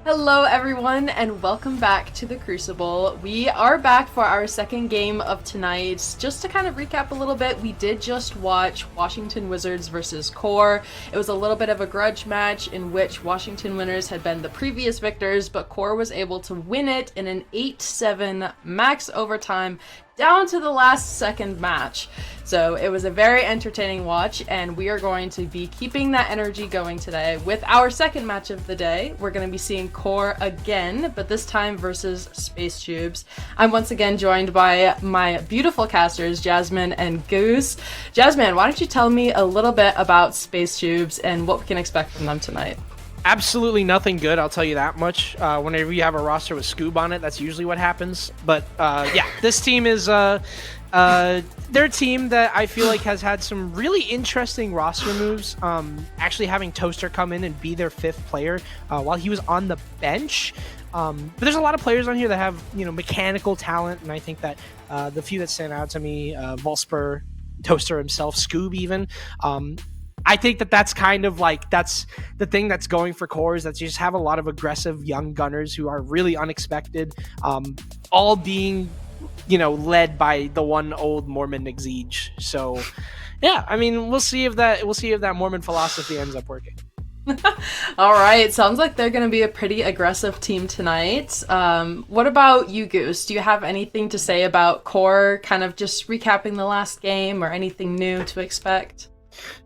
Hello, everyone, and welcome back to the Crucible. We are back for our second game of tonight. Just to kind of recap a little bit, we did just watch Washington Wizards versus QoR. It was a little bit of a grudge match in which Washington winners had been the previous victors, but QoR was able to win it in an 8-7 max overtime down to the last second match. So it was a very entertaining watch, and we are going to be keeping that energy going today with our second match of the day. We're going to be seeing QoR again, but this time versus SpaceShoobs. I'm once again joined by my beautiful casters, Jasmine and Goose. Jasmine, why don't you tell me a little bit about SpaceShoobs and what we can expect from them tonight? Absolutely nothing good, I'll tell you that much. Whenever you have a roster with Scoob on it, that's usually what happens. But yeah, this team is they're a team that I feel like has had some really interesting roster moves. Actually having Toaster come in and be their fifth player while he was on the bench. But there's a lot of players on here that have mechanical talent, and I think that the few that stand out to me, Volsper, Toaster himself, Scoob even. I think that's kind of like that's the thing that's going for QoR, is that you just have a lot of aggressive young gunners who are really unexpected, all being led by the one old Mormon Exige. So yeah, I mean, we'll see if that Mormon philosophy ends up working. All right, sounds like they're going to be a pretty aggressive team tonight. What about you, Goose? Do you have anything to say about QoR, kind of just recapping the last game or anything new to expect?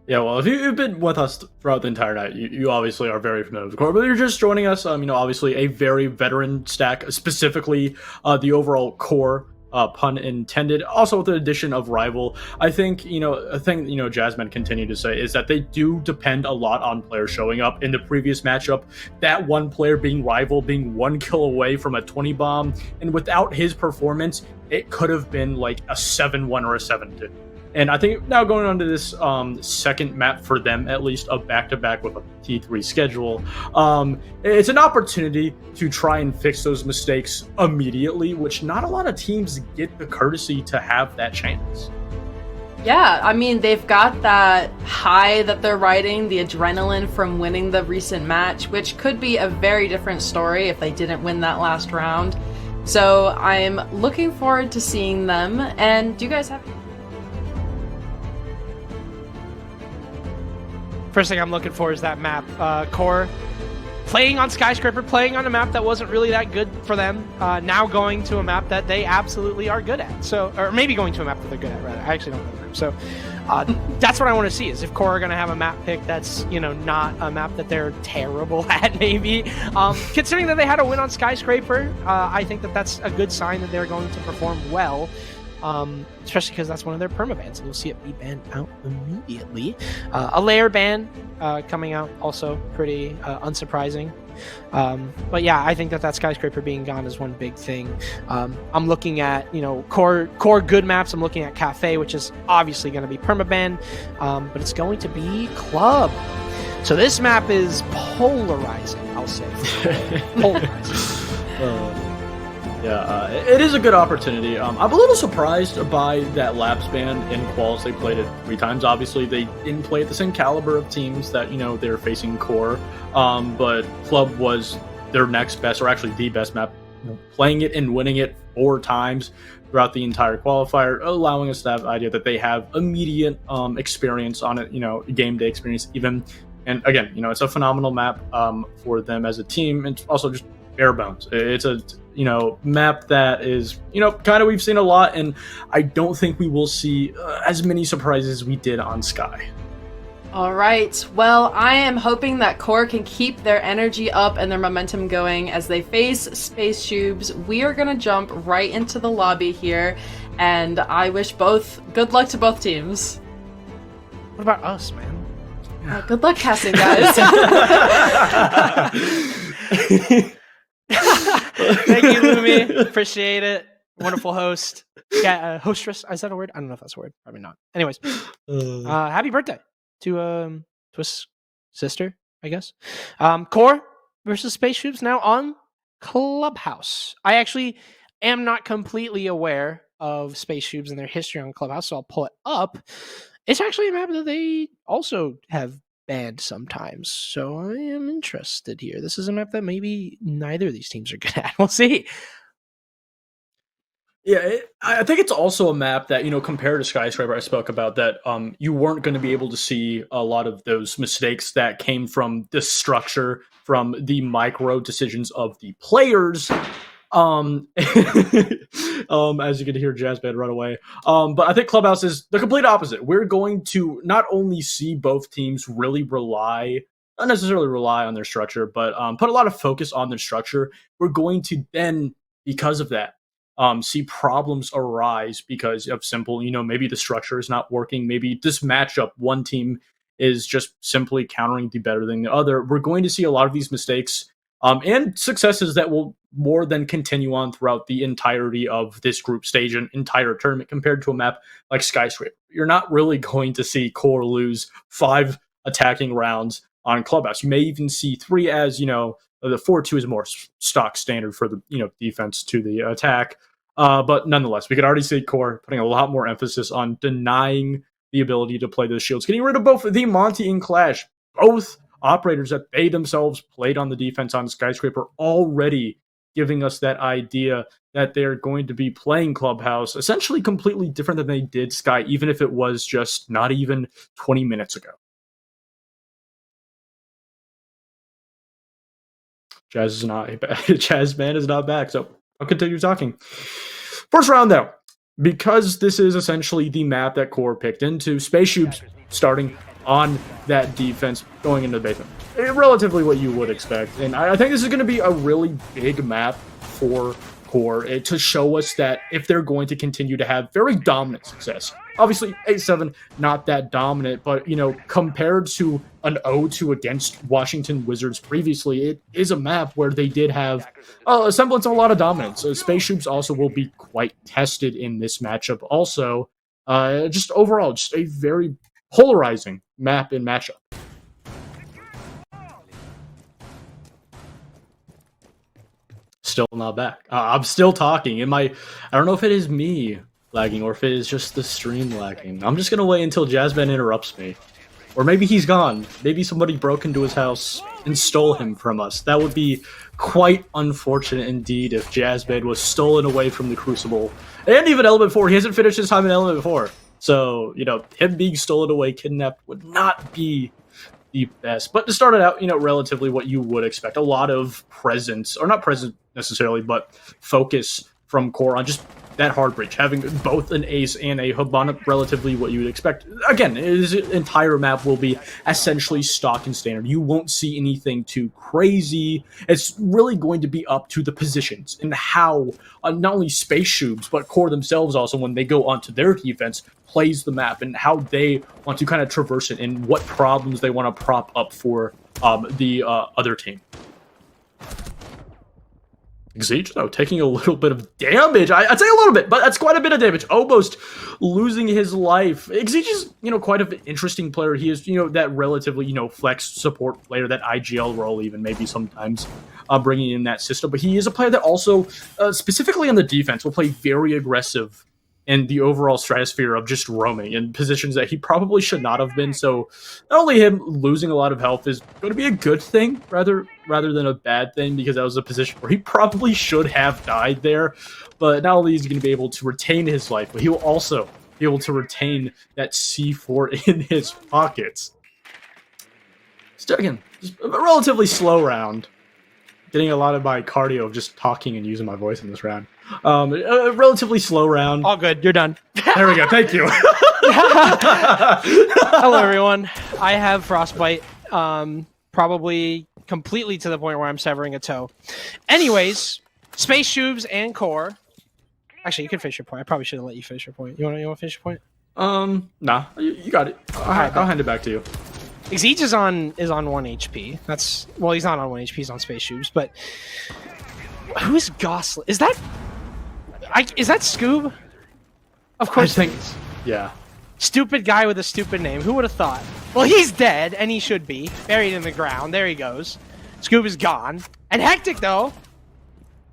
Yeah, well, if you've been with us throughout the entire night, you obviously are very familiar with the core, but you're just joining us, obviously a very veteran stack, specifically the overall core, pun intended, also with the addition of Rival. I think, a thing, Jasmine continued to say is that they do depend a lot on players showing up. In the previous matchup, that one player being Rival, being 1 kill away from a 20 bomb, and without his performance, it could have been like a 7-1 or a 7-2. And I think now going on to this second map for them, at least a back-to-back with a T3 schedule, it's an opportunity to try and fix those mistakes immediately, which not a lot of teams get the courtesy to have that chance. Yeah, I mean, they've got that high that they're riding, the adrenaline from winning the recent match, which could be a very different story if they didn't win that last round. So I'm looking forward to seeing them. And do you guys have... First thing I'm looking for is that map. QoR playing on Skyscraper, playing on a map that wasn't really that good for them, now going to a map that they absolutely are good at. So, or maybe going to a map that they're good at, rather. I actually don't know the map. So that's what I want to see, is if QoR are going to have a map pick that's, not a map that they're terrible at, maybe. Considering that they had a win on Skyscraper, I think that that's a good sign that they're going to perform well. Especially because that's one of their permabans, and you'll see it be banned out immediately. A layer ban coming out, also pretty unsurprising. But yeah, I think that Skyscraper being gone is one big thing. I'm looking at core good maps. I'm looking at Cafe, which is obviously going to be permaban, but it's going to be Club. So this map is polarizing, I'll say. Polarizing. Yeah, it is a good opportunity. I'm a little surprised by that lapse ban in quals. They played it 3 times. Obviously, they didn't play at the same caliber of teams that, they're facing QoR. But Club was their next best, or actually the best map, playing it and winning it 4 times throughout the entire qualifier, allowing us to have the idea that they have immediate experience on it, game day experience even. And again, it's a phenomenal map for them as a team. It's also just bare bones. It's a map that is kind of, we've seen a lot, and I don't think we will see as many surprises as we did on Sky. All right. Well, I am hoping that QoR can keep their energy up and their momentum going as they face SpaceShoobs. We are going to jump right into the lobby here, and I wish good luck to both teams. What about us, man? Good luck casting, guys. Thank you, Lumi. Appreciate it. Wonderful host. Yeah, hostess. Is that a word? I don't know if that's a word. Probably not. Anyways, happy birthday to his sister, I guess. QoR versus SpaceShoobs now on Clubhouse. I actually am not completely aware of SpaceShoobs and their history on Clubhouse, so I'll pull it up. It's actually a map that they also have banned sometimes. So I am interested here. This is a map that maybe neither of these teams are good at. We'll see. Yeah, I think it's also a map that, compared to Skyscraper, I spoke about that you weren't going to be able to see a lot of those mistakes that came from the structure, from the micro decisions of the players. As you can hear Jazzband run away. But I think Clubhouse is the complete opposite. We're going to not only see both teams really not necessarily rely on their structure, but put a lot of focus on their structure. We're going to then, because of that, see problems arise because of simple, maybe the structure is not working. Maybe this matchup, one team is just simply countering the better than the other. We're going to see a lot of these mistakes and successes that will more than continue on throughout the entirety of this group stage and entire tournament compared to a map like Skyscraper. You're not really going to see QoR lose 5 attacking rounds on Clubhouse. You may even see 3 as, the 4-2 is more stock standard for the, defense to the attack. But nonetheless, we could already see QoR putting a lot more emphasis on denying the ability to play those shields, getting rid of both the Monty and Clash, both operators that they themselves played on the defense on Skyscraper, already giving us that idea that they're going to be playing Clubhouse essentially completely different than they did Sky, even if it was just not even 20 minutes ago. Jazzman is not back, so I'll continue talking. First round, though, because this is essentially the map that QoR picked into, SpaceShoobs starting on that defense, going into the basement. Relatively what you would expect, and I think this is going to be a really big map for QoR to show us that if they're going to continue to have very dominant success. Obviously, 8-7, not that dominant, but, compared to an 0-2 against Washington Wizards previously, it is a map where they did have a semblance of a lot of dominance. So SpaceShoobs also will be quite tested in this matchup. Also, just overall, just a very polarizing map and matchup. Still not back. I'm still talking. I don't know if it is me lagging or if it is just the stream lagging. I'm just gonna wait until Jazzman interrupts me. Or maybe he's gone. Maybe somebody broke into his house and stole him from us. That would be quite unfortunate indeed if Jazzman was stolen away from the Crucible. And even Element 4. He hasn't finished his time in Element 4. So, him being stolen away, kidnapped, would not be the best. But to start it out, relatively what you would expect. A lot of presence, or not presence necessarily, but focus from QoR on just that hard breach, having both an ace and a Hibana, relatively what you would expect. Again, his entire map will be essentially stock and standard. You won't see anything too crazy. It's really going to be up to the positions and how not only SpaceShoobs, but QoR themselves also, when they go onto their defense, plays the map and how they want to kind of traverse it and what problems they want to prop up for the other team. Exige, though, taking a little bit of damage. I'd say a little bit, but that's quite a bit of damage. Almost losing his life. Exige is, quite an interesting player. He is, that relatively, flex support player, that IGL role even, maybe sometimes bringing in that system. But he is a player that also, specifically on the defense, will play very aggressive in the overall stratosphere of just roaming in positions that he probably should not have been. So not only him losing a lot of health is going to be a good thing rather than a bad thing, because that was a position where he probably should have died there. But not only is he going to be able to retain his life, but he will also be able to retain that C4 in his pockets. Still, again, just a relatively slow round. Getting a lot of my cardio of just talking and using my voice in this round. A relatively slow round. All good. You're done. There we go. Thank you. Hello, everyone. I have frostbite. Probably completely to the point where I'm severing a toe. Anyways, SpaceShoobs and QoR. Actually, you can finish your point. I probably should have let you finish your point. You want to finish your point? Nah. You got it. I'll hand it back to you. Exige is on 1 HP. Well, he's not on 1 HP. He's on SpaceShoobs. But who's Gosling? Is that Scoob? Of course. I think. Yeah. Stupid guy with a stupid name. Who would have thought? Well, he's dead, and he should be buried in the ground. There he goes. Scoob is gone. And Hectic, though,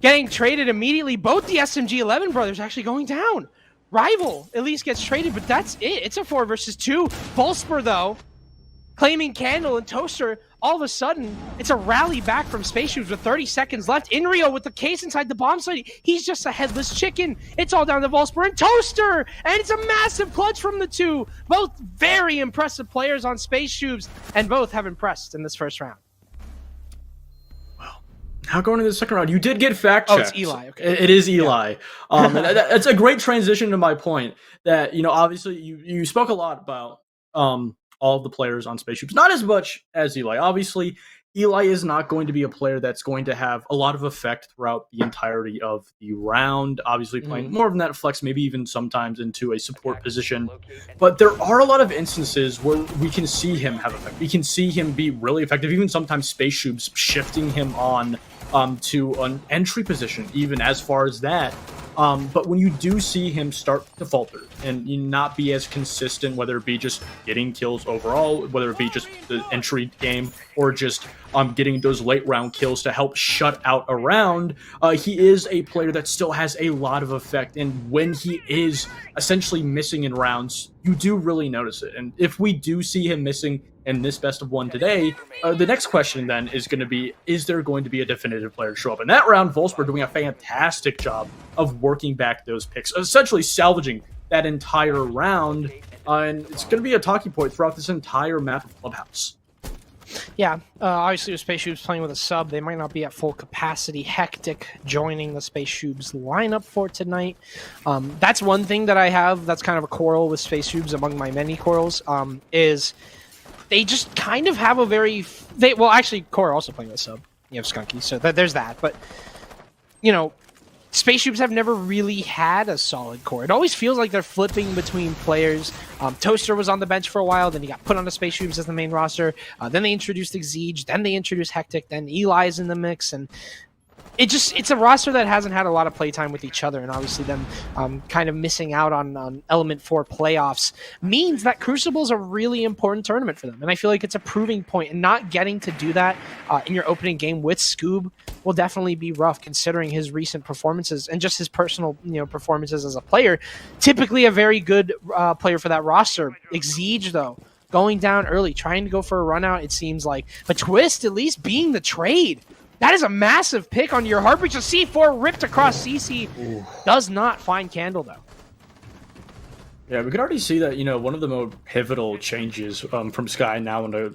getting traded immediately. Both the SMG-11 brothers actually going down. Rival at least gets traded, but that's it. It's a 4 versus 2. Volsper, though, claiming Candle and Toaster. All of a sudden, it's a rally back from SpaceShoobs with 30 seconds left. Inrio with the case inside the bomb site. He's just a headless chicken. It's all down to Volsper and Toaster, and it's a massive clutch from the two. Both very impressive players on SpaceShoobs, and both have impressed in this first round. Now going into the second round, you did get fact checked. Oh, it's Eli. Okay. It is Eli. Yeah. And that's a great transition to my point that, obviously you spoke a lot about all of the players on SpaceShoobs. Not as much as Eli. Obviously, Eli is not going to be a player that's going to have a lot of effect throughout the entirety of the round. Obviously, playing more of that flex, maybe even sometimes into a support position. But there are a lot of instances where we can see him have effect. We can see him be really effective. Even sometimes SpaceShoobs shifting him on to an entry position, even as far as that. But when you do see him start to falter and not be as consistent, whether it be just getting kills overall, whether it be just the entry game, or just getting those late round kills to help shut out a round, he is a player that still has a lot of effect. And when he is essentially missing in rounds, you do really notice it. And if we do see him missing in this best of one today, the next question then is going to be, is there going to be a definitive player to show up? In that round, Volsper doing a fantastic job of working back those picks, essentially salvaging that entire round, and it's going to be a talking point throughout this entire map of Clubhouse. Yeah, obviously with SpaceShoobs playing with a sub, they might not be at full capacity. Hectic joining the SpaceShoobs lineup for tonight. That's one thing that I have that's kind of a quarrel with SpaceShoobs among my many quarrels, is they just kind of have a very... Well, actually, Core also playing with sub. You have Skunky, so there's that. But, SpaceShoobs have never really had a solid core. It always feels like they're flipping between players. Toaster was on the bench for a while, then he got put onto SpaceShoobs as the main roster. Then they introduced Exige, then they introduced Hectic, then Eli's in the mix, and it's a roster that hasn't had a lot of playtime with each other, and obviously them kind of missing out on Element 4 playoffs means that Crucible is a really important tournament for them, and I feel like it's a proving point, and not getting to do that in your opening game with Scoob will definitely be rough, considering his recent performances and just his personal performances as a player. Typically a very good player for that roster. Exige, though, going down early, trying to go for a run out, it seems like, but Twist at least being the trade. That is a massive pick on your Heartbreach. A C4 ripped across CC. Does not find Candle, though. Yeah, we can already see that, one of the more pivotal changes from Sky now into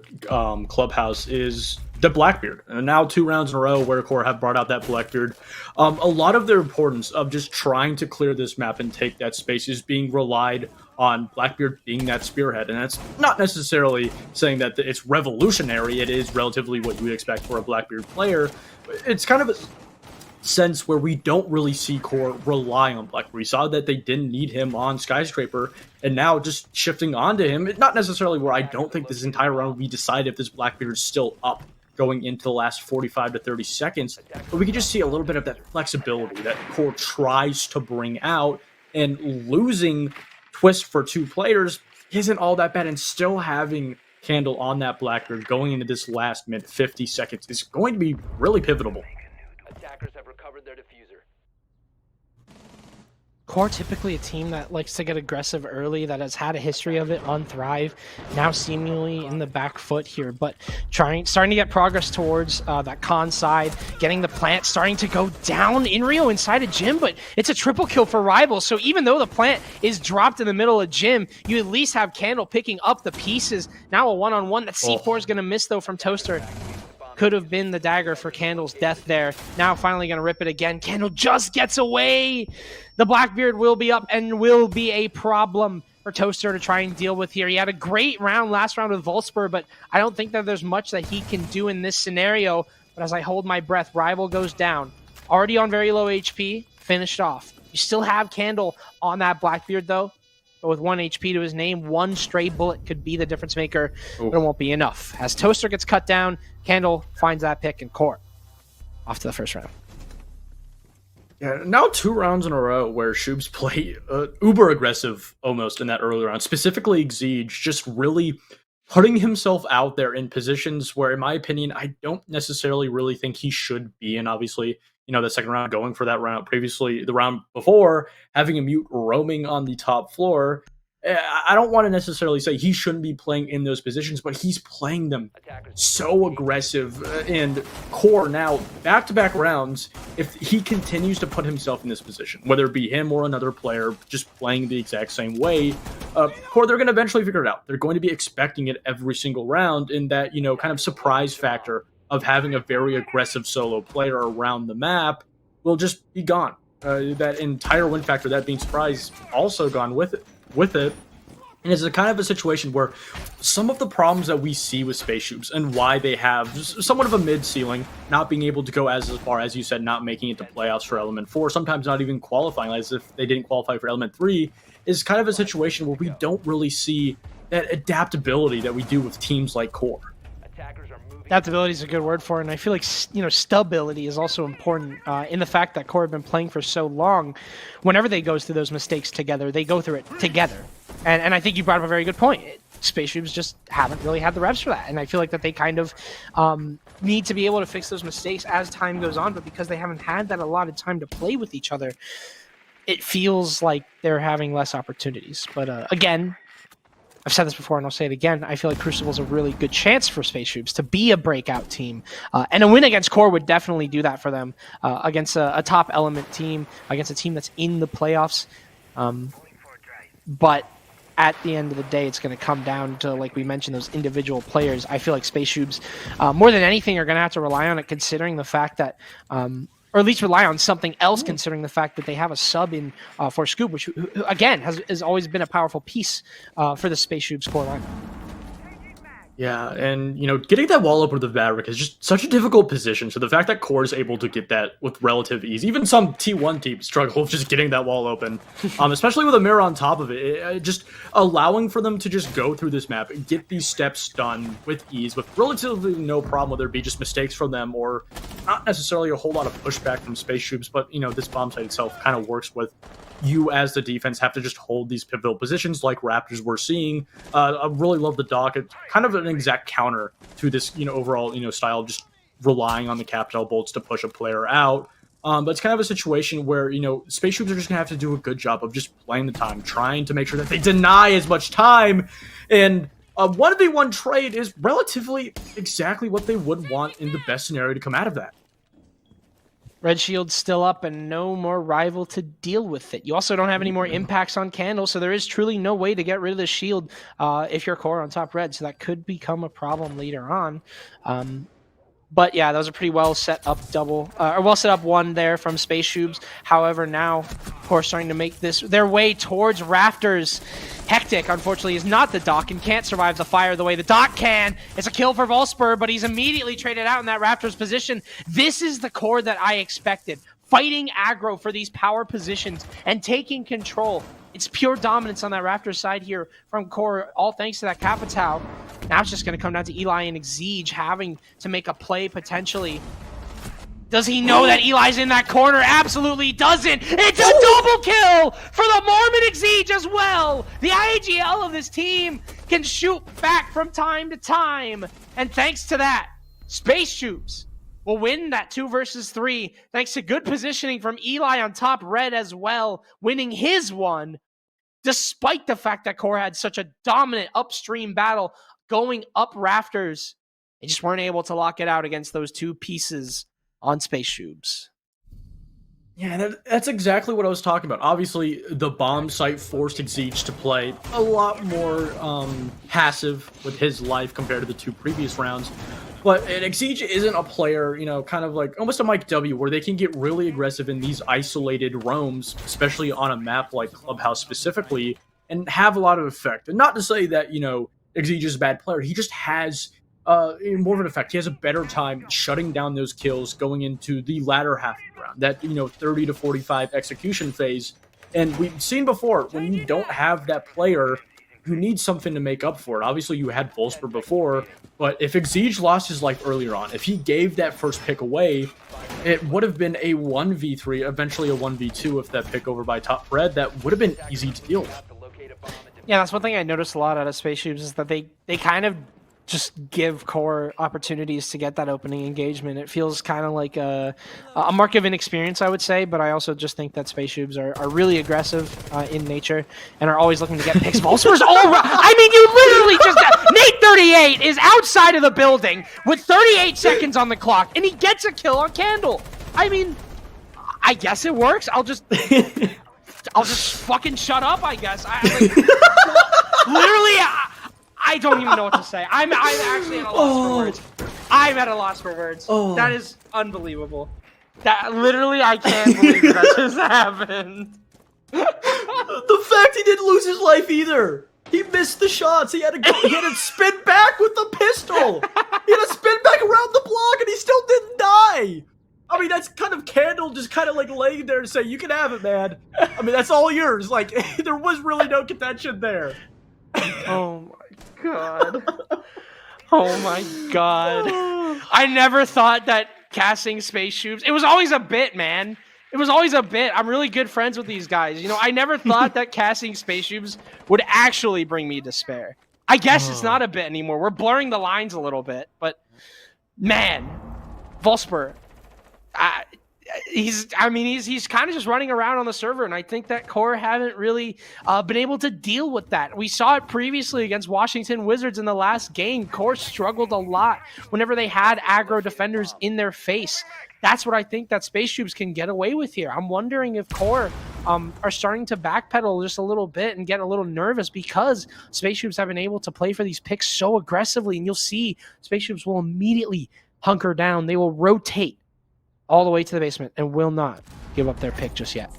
Clubhouse is the Blackbeard. And now 2 rounds in a row where Core have brought out that Blackbeard. A lot of their importance of just trying to clear this map and take that space is being relied on Blackbeard being that spearhead. And that's not necessarily saying that it's revolutionary. It is relatively what you would expect for a Blackbeard player. It's kind of a sense where we don't really see Core rely on Blackbeard. We saw that they didn't need him on Skyscraper, and now just shifting onto him, not necessarily where I don't think this entire round we decide if this Blackbeard is still up going into the last 45 to 30 seconds, but we can just see a little bit of that flexibility that Core tries to bring out, and losing Twist for 2 players isn't all that bad, and still having Candle on that Blackbeard going into this last minute 50 seconds is going to be really pivotal. Attackers have recovered their diffuser. Core typically a team that likes to get aggressive early, that has had a history of it on Thrive, now seemingly in the back foot here, but starting to get progress towards that con side, getting the plant, starting to go down in Rio inside a gym, but it's a triple kill for Rivals, so even though the plant is dropped in the middle of gym, you at least have Candle picking up the pieces. Now a one-on-one that C4 is going to miss, though, from Toaster. Could have been the dagger for Candle's death there. Now finally going to rip it again. Candle just gets away. The Blackbeard will be up and will be a problem for Toaster to try and deal with here. He had a great round last round with Volsper, but I don't think that there's much that he can do in this scenario. But as I hold my breath, Rival goes down. Already on very low HP, finished off. You still have Candle on that Blackbeard, though. But with 1 HP to his name, 1 stray bullet could be the difference maker, but it won't be enough. As Toaster gets cut down, Candle finds that pick and Core off to the first round. Yeah, now 2 rounds in a row where Shoobs play uber aggressive almost in that early round. Specifically, Exige just really putting himself out there in positions where, in my opinion, I don't necessarily really think he should be in. Obviously, the second round going for that round. Previously, the round before, having a mute roaming on the top floor. I don't want to necessarily say he shouldn't be playing in those positions, but he's playing them so aggressive. And QoR now, back-to-back rounds, if he continues to put himself in this position, whether it be him or another player just playing the exact same way, QoR, they're going to eventually figure it out. They're going to be expecting it every single round, and that, kind of surprise factor of having a very aggressive solo player around the map will just be gone. That entire win factor, that being surprise, also gone with it. And it's a kind of a situation where some of the problems that we see with SpaceShoobs and why they have somewhat of a mid ceiling, not being able to go as far as you said, not making it to playoffs for Element 4, sometimes not even qualifying, as if they didn't qualify for Element 3, is kind of a situation where we don't really see that adaptability that we do with teams like QoR. Adaptability is a good word for it, and I feel like stability is also important in the fact that QoR have been playing for so long. Whenever they go through those mistakes together, they go through it together, and I think you brought up a very good point. SpaceShoobs just haven't really had the reps for that, and I feel like that they kind of need to be able to fix those mistakes as time goes on, but because they haven't had that allotted time to play with each other, it feels like they're having less opportunities. But again, I've said this before and I'll say it again. I feel like Crucible is a really good chance for SpaceShoobs to be a breakout team. And a win against QoR would definitely do that for them against a top Element team, against a team that's in the playoffs. But at the end of the day, it's going to come down to, like we mentioned, those individual players. I feel like SpaceShoobs, more than anything, are going to have to rely on it, considering the fact that or at least rely on something else, considering the fact that they have a sub in for Scoop, which, again, has always been a powerful piece for the SpaceShoobs core lineup. Yeah, and, getting that wall open with the Maverick is just such a difficult position. So the fact that QoR is able to get that with relative ease, even some T1 teams struggle with just getting that wall open, especially with a mirror on top of it, just allowing for them to just go through this map and get these steps done with ease, with relatively no problem, whether it be just mistakes from them or not necessarily a whole lot of pushback from SpaceShoobs, but, this bomb site itself kind of works with you as the defense have to just hold these pivotal positions like Raptors we're seeing. I really love the dock. It's kind of an exact counter to this, overall, style of just relying on the Capital bolts to push a player out. But it's kind of a situation where, SpaceShoobs are just going to have to do a good job of just playing the time, trying to make sure that they deny as much time. And a 1v1 trade is relatively exactly what they would want in the best scenario to come out of that. Red Shield's still up and no more rival to deal with it. You also don't have any more impacts on Candle, so there is truly no way to get rid of the shield if you're QoR on top red, so that could become a problem later on. But yeah, that was a pretty well set up well set up one there from SpaceShoobs. However, now QoR starting to make their way towards Rafters. Hectic, unfortunately, is not the dock and can't survive the fire the way the dock can. It's a kill for Volspur, but he's immediately traded out in that Raptors position. This is the core that I expected. Fighting aggro for these power positions and taking control. It's pure dominance on that Raptors side here from QoR, all thanks to that Capitao. Now it's just going to come down to Eli and Exige having to make a play potentially. Does he know that Eli's in that corner? Absolutely doesn't. It's a double kill for the Mormon Exige as well. The IAGL of this team can shoot back from time to time. And thanks to that, SpaceShoobs will win that 2 versus 3 thanks to good positioning from Eli on top red as well, winning his one, despite the fact that QoR had such a dominant upstream battle going up Rafters. They just weren't able to lock it out against those two pieces on SpaceShoobs. Yeah, that's exactly what I was talking about. Obviously, the bomb site forced Exige to play a lot more passive with his life compared to the 2 previous rounds. But Exige isn't a player, kind of like almost a Mike W, where they can get really aggressive in these isolated roams, especially on a map like Clubhouse specifically, and have a lot of effect. And not to say that, Exige is a bad player. He just has more of an effect. He has a better time shutting down those kills going into the latter half of the round, that 30 to 45 execution phase. And we've seen before, when you don't have that player, you need something to make up for it. Obviously, you had Volspur before, but if Exige lost his life earlier on, if he gave that first pick away, it would have been a 1v3, eventually a 1v2 if that pick over by top red. That would have been easy to deal with. Yeah, that's one thing I noticed a lot out of SpaceShoobs is that they kind of just give core opportunities to get that opening engagement. It feels kind of like a mark of inexperience, I would say, but I also just think that SpaceShoobs are really aggressive in nature and are always looking to get picks. Volsper's all right. I mean, you literally just... Nate 38 is outside of the building with 38 seconds on the clock, and he gets a kill on Candle. I mean, I guess it works. I'll just fucking shut up, I guess. Literally... I don't even know what to say. I'm actually at a loss for words. I'm at a loss for words. That is unbelievable. That literally, I can't believe that just happened. The fact he didn't lose his life either. He missed the shots. He had to spin back with the pistol. He had to spin back around the block, and he still didn't die. I mean, that's kind of Candle just kind of like laying there and saying, "You can have it, man." I mean, that's all yours. Like, there was really no contention there. Oh my god. Oh my god. I never thought that casting SpaceShoobs... It was always a bit, man. It was always a bit. I'm really good friends with these guys. You know, I never thought that casting SpaceShoobs would actually bring me despair. I guess it's not a bit anymore. We're blurring the lines a little bit, but man, Volsper, he's kind of just running around on the server, and I think that core haven't really been able to deal with that. We saw it previously against Washington Wizards in the last game. Core struggled a lot whenever they had aggro defenders in their face. That's what I think that SpaceShoobs can get away with here. I'm wondering if core are starting to backpedal just a little bit and get a little nervous because SpaceShoobs have been able to play for these picks so aggressively, and you'll see SpaceShoobs will immediately hunker down. They will rotate all the way to the basement and will not give up their pick just yet.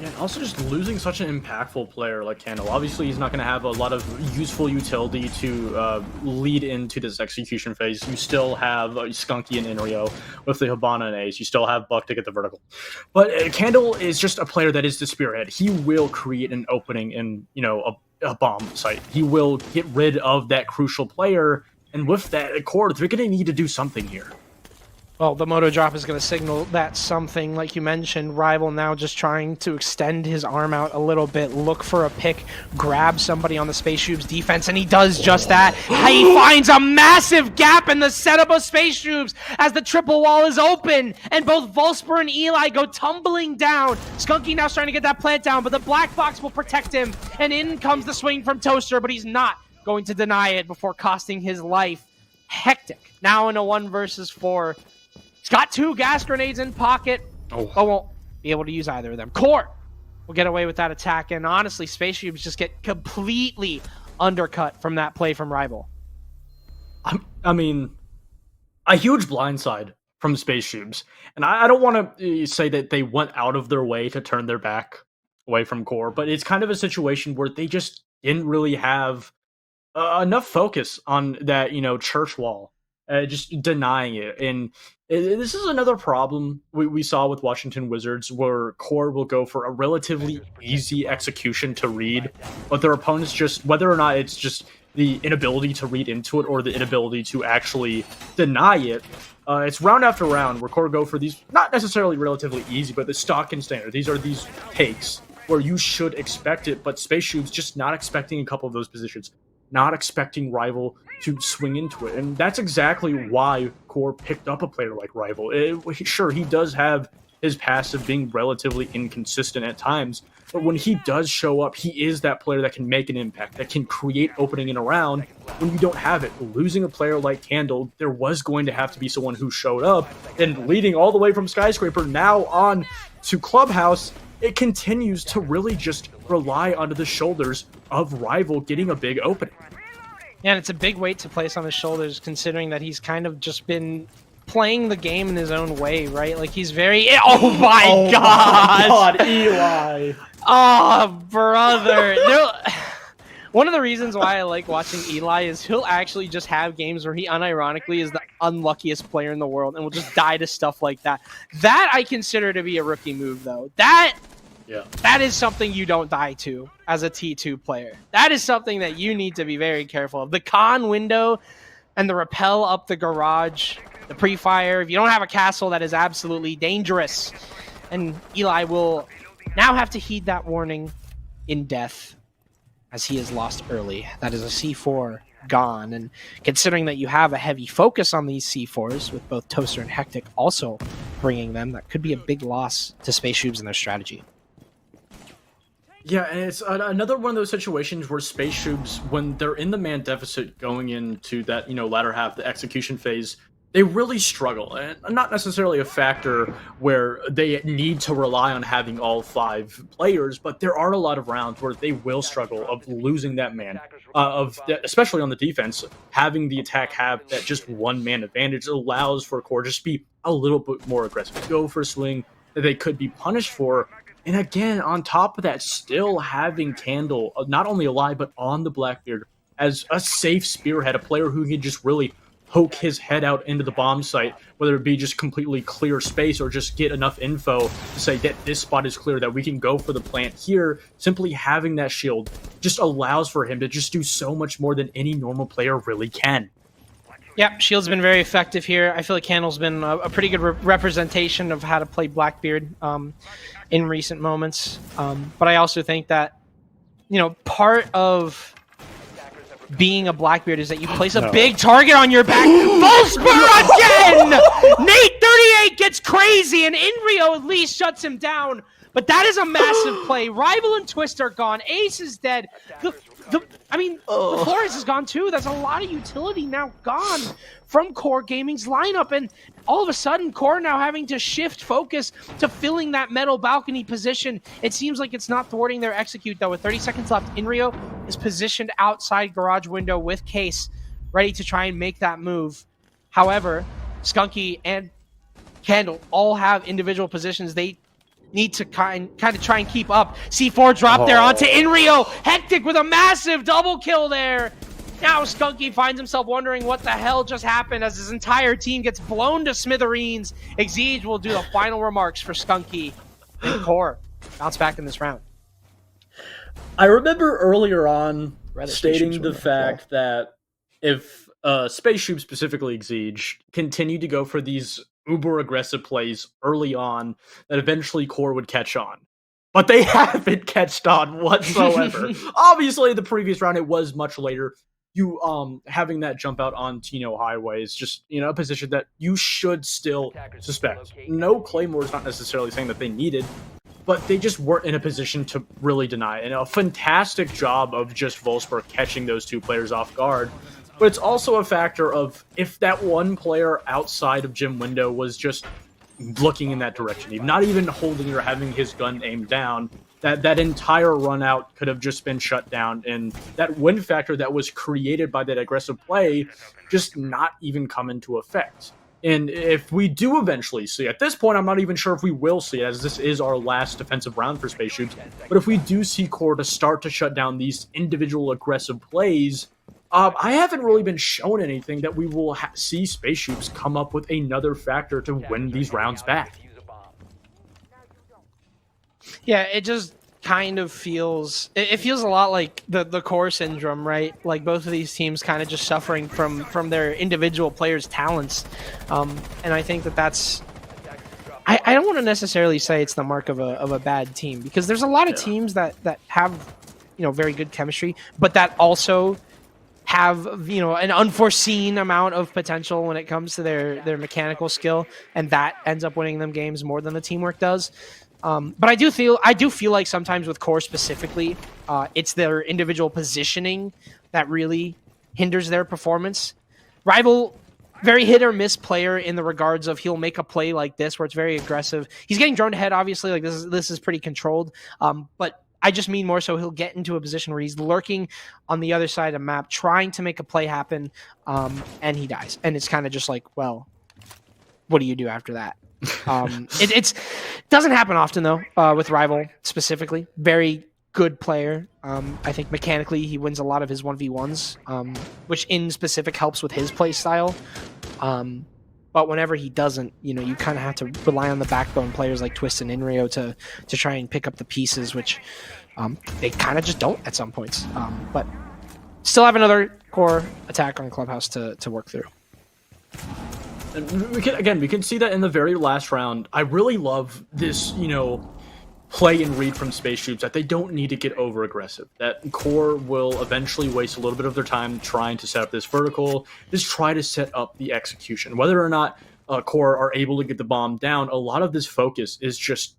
Yeah, and also just losing such an impactful player like Candle. Obviously, he's not going to have a lot of useful utility to lead into this execution phase. You still have Skunky and Inrio with the Hibana and Ace. You still have Buck to get the vertical. But Candle is just a player that is the spearhead. He will create an opening in, a bomb site. He will get rid of that crucial player. And with that core, they're going to need to do something here. Well, the moto drop is going to signal that something, like you mentioned. Rival now just trying to extend his arm out a little bit, look for a pick, grab somebody on the SpaceShoobs defense, and he does just that. He finds a massive gap in the setup of SpaceShoobs as the triple wall is open, and both Volsper and Eli go tumbling down. Skunky now trying to get that plant down, but the black box will protect him, and in comes the swing from Toaster, but he's not going to deny it before costing his life. Hectic. Now in a 1 versus 4. He's got 2 gas grenades in pocket, but won't be able to use either of them. Core will get away with that attack, and honestly, SpaceShoobs just get completely undercut from that play from Rival. I mean, a huge blindside from SpaceShoobs, and I don't want to say that they went out of their way to turn their back away from Core, but it's kind of a situation where they just didn't really have enough focus on that, church wall. Just denying it. And this is another problem we saw with Washington Wizards, where core will go for a relatively easy execution to read, but their opponents just, whether or not it's just the inability to read into it or the inability to actually deny it, it's round after round where core go for these, not necessarily relatively easy, but the stock and standard. These are these takes where you should expect it, but SpaceShoobs just not expecting a couple of those positions, not expecting Rival to swing into it. And that's exactly why core picked up a player like Rival. Sure, he does have his passive being relatively inconsistent at times, but when he does show up, he is that player that can make an impact, that can create opening in a round when you don't have it. Losing a player like Candle, there was going to have to be someone who showed up, and leading all the way from Skyscraper now on to Clubhouse, it continues to really just rely onto the shoulders of Rival getting a big opening. Yeah, and it's a big weight to place on his shoulders, considering that he's kind of just been playing the game in his own way, right? Like, he's very... Oh my god! Eli! Oh, brother! One of the reasons why I like watching Eli is he'll actually just have games where he unironically is the unluckiest player in the world and will just die to stuff like that. That I consider to be a rookie move, though. That is something you don't die to as a T2 player. That is something that you need to be very careful of. The con window and the rappel up the garage, the pre-fire. If you don't have a castle, that is absolutely dangerous. And Eli will now have to heed that warning in death as he is lost early. That is a C4 gone. And considering that you have a heavy focus on these C4s, with both Toaster and Hectic also bringing them, that could be a big loss to SpaceShoobs and their strategy. Yeah, and it's another one of those situations where SpaceShoobs, when they're in the man deficit going into that, latter half, the execution phase, they really struggle. And not necessarily a factor where they need to rely on having all 5 players, but there are a lot of rounds where they will struggle of losing that man, especially on the defense. Having the attack have that just one man advantage allows for core just be a little bit more aggressive, go for a swing that they could be punished for. And again, on top of that, still having Candle not only alive, but on the Blackbeard as a safe spearhead, a player who can just really poke his head out into the bomb site, whether it be just completely clear space or just get enough info to say that this spot is clear, that we can go for the plant here. Simply having that shield just allows for him to just do so much more than any normal player really can. Yeah, Shield's been very effective here. I feel like Candle's been a pretty good representation of how to play Blackbeard in recent moments. But I also think that, part of being a Blackbeard is that you place a big target on your back. Full spur again! Nate 38 gets crazy, and Inrio at least shuts him down. But that is a massive play. Rival and Twist are gone. Ace is dead. The Flores is gone too. That's a lot of utility now gone from Core Gaming's lineup. And all of a sudden, Core now having to shift focus to filling that metal balcony position. It seems like it's not thwarting their execute, though. With 30 seconds left, Inrio is positioned outside garage window with Case, ready to try and make that move. However, Skunky and Candle all have individual positions. They need to kind of try and keep up. C4 drop there onto Inrio. Hectic with a massive double kill there. Now Skunky finds himself wondering what the hell just happened as his entire team gets blown to smithereens. Exige will do the final remarks for Skunky and Core. Bounce back in this round. I remember earlier on stating the fact that if SpaceShoobs, specifically Exige, continue to go for these uber aggressive plays early on, that eventually Core would catch on. But they haven't catched on whatsoever. Obviously, the previous round, it was much later. You having that jump out on Tino Highway is just, a position that you should still suspect. No Claymore is not necessarily saying that they needed, but they just weren't in a position to really deny it. And a fantastic job of just Wolfsburg catching those 2 players off guard. But it's also a factor of if that one player outside of gym window was just looking in that direction, not even holding or having his gun aimed down, that entire run out could have just been shut down, and that win factor that was created by that aggressive play just not even come into effect. And if we do eventually see, at this point, I'm not even sure if we will see it, as this is our last defensive round for SpaceShoobs, but if we do see Core to start to shut down these individual aggressive plays, I haven't really been shown anything that we will see SpaceShoobs come up with another factor to win these rounds back. Yeah, it just kind of feels... It feels a lot like the Core syndrome, right? Like both of these teams kind of just suffering from their individual players' talents. And I think that's... I don't want to necessarily say it's the mark of a bad team, because there's a lot of teams that have, very good chemistry, but that also have an unforeseen amount of potential when it comes to their mechanical skill, and that ends up winning them games more than the teamwork does. But I do feel like sometimes with Core specifically, it's their individual positioning that really hinders their performance. Rival, very hit or miss player in the regards of he'll make a play like this where it's very aggressive. He's getting droned ahead, obviously. Like this is pretty controlled, but I just mean more so he'll get into a position where he's lurking on the other side of the map, trying to make a play happen, and he dies. And it's kind of just like, well, what do you do after that? It doesn't happen often, though, with Rival specifically. Very good player. I think mechanically he wins a lot of his 1v1s, which in specific helps with his play style. But whenever he doesn't, you kind of have to rely on the backbone players like Twist and Inrio to try and pick up the pieces, which they kind of just don't at some points. But still have another Core attack on Clubhouse to work through. And we can see that in the very last round. I really love this, play and read from SpaceShoobs that they don't need to get over aggressive. That Core will eventually waste a little bit of their time trying to set up this vertical, just try to set up the execution. Whether or not Core are able to get the bomb down, a lot of this focus is just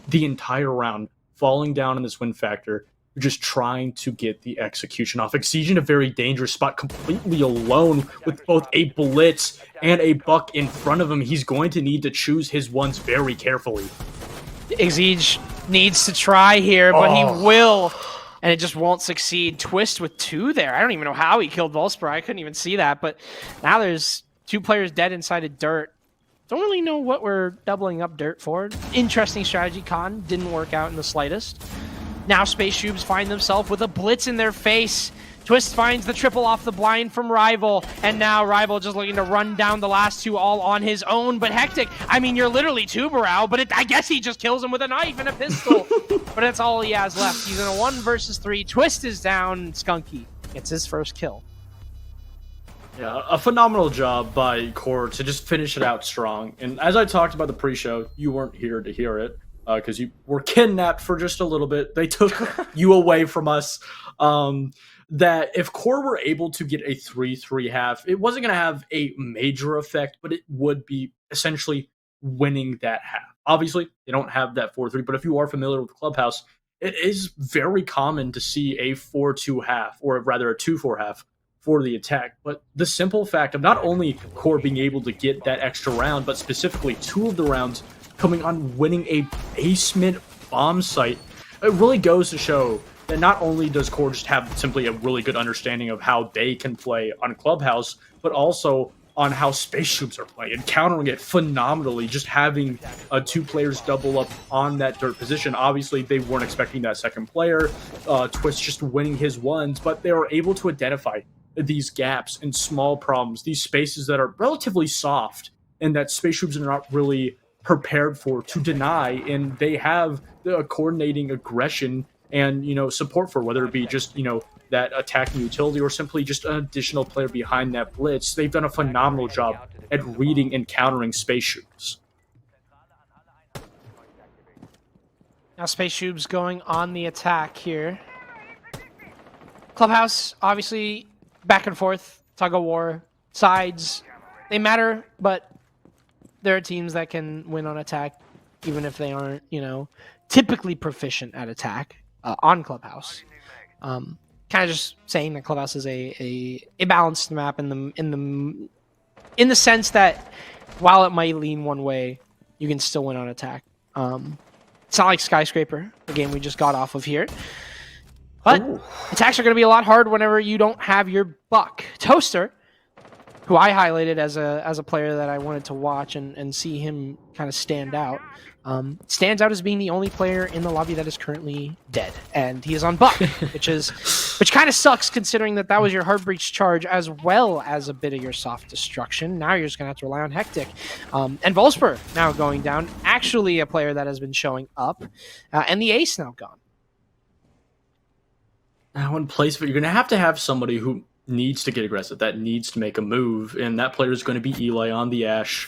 the entire round falling down in this win factor, just trying to get the execution off. Exige in a very dangerous spot, completely alone with both a blitz and a buck in front of him. He's going to need to choose his ones very carefully. Exige needs to try here, but he will, and it just won't succeed. Twist with 2 there. I don't even know how he killed Volspar. I couldn't even see that, but now there's 2 players dead inside of dirt. Don't really know what we're doubling up dirt for. Interesting strategy, Con. Didn't work out in the slightest. Now SpaceShoobs find themselves with a blitz in their face. Twist finds the triple off the blind from Rival, and now Rival just looking to run down the last 2 all on his own. But Hectic, I mean, you're literally Tubarao, but I guess he just kills him with a knife and a pistol. But that's all he has left. He's in a 1 versus 3. Twist is down. Skunky gets his first kill. Yeah, a phenomenal job by Core to just finish it out strong. And as I talked about the pre-show, you weren't here to hear it because you were kidnapped for just a little bit. They took you away from us. That if Core were able to get a 3-3 half, it wasn't going to have a major effect, but it would be essentially winning that half. Obviously, they don't have that 4-3, but if you are familiar with Clubhouse, it is very common to see a 4-2 half, or rather a 2-4 half for the attack. But the simple fact of not only Core being able to get that extra round, but specifically 2 of the rounds coming on winning a basement bomb site, it really goes to show that not only does Core just have simply a really good understanding of how they can play on Clubhouse, but also on how SpaceShoobs are playing and countering it phenomenally, just having 2 players double up on that dirt position. Obviously, they weren't expecting that second player. Twist just winning his ones, but they were able to identify these gaps and small problems, these spaces that are relatively soft and that SpaceShoobs are not really prepared for to deny, and they have the coordinating aggression and, support for, whether it be just, that attacking utility or simply just an additional player behind that blitz. They've done a phenomenal job at reading and countering SpaceShoobs. Now SpaceShoobs going on the attack here. Clubhouse, obviously, back and forth, tug of war, sides, they matter, but there are teams that can win on attack, even if they aren't, typically proficient at attack on Clubhouse. Kind of just saying that Clubhouse is a balanced map in the sense that while it might lean one way, you can still win on attack. It's not like Skyscraper, the game we just got off of here. But attacks are going to be a lot hard whenever you don't have your buck. Toaster, who I highlighted as a player that I wanted to watch and see him kind of stand out, stands out as being the only player in the lobby that is currently dead, and he is on buck, which kind of sucks considering that was your hard breach charge as well as a bit of your soft destruction. Now you're just gonna have to rely on Hectic, and Volspar now going down. Actually, a player that has been showing up, and the ace now gone. Now in place of it, you're gonna have somebody who needs to get aggressive, that needs to make a move, and that player is going to be Eli on the Ash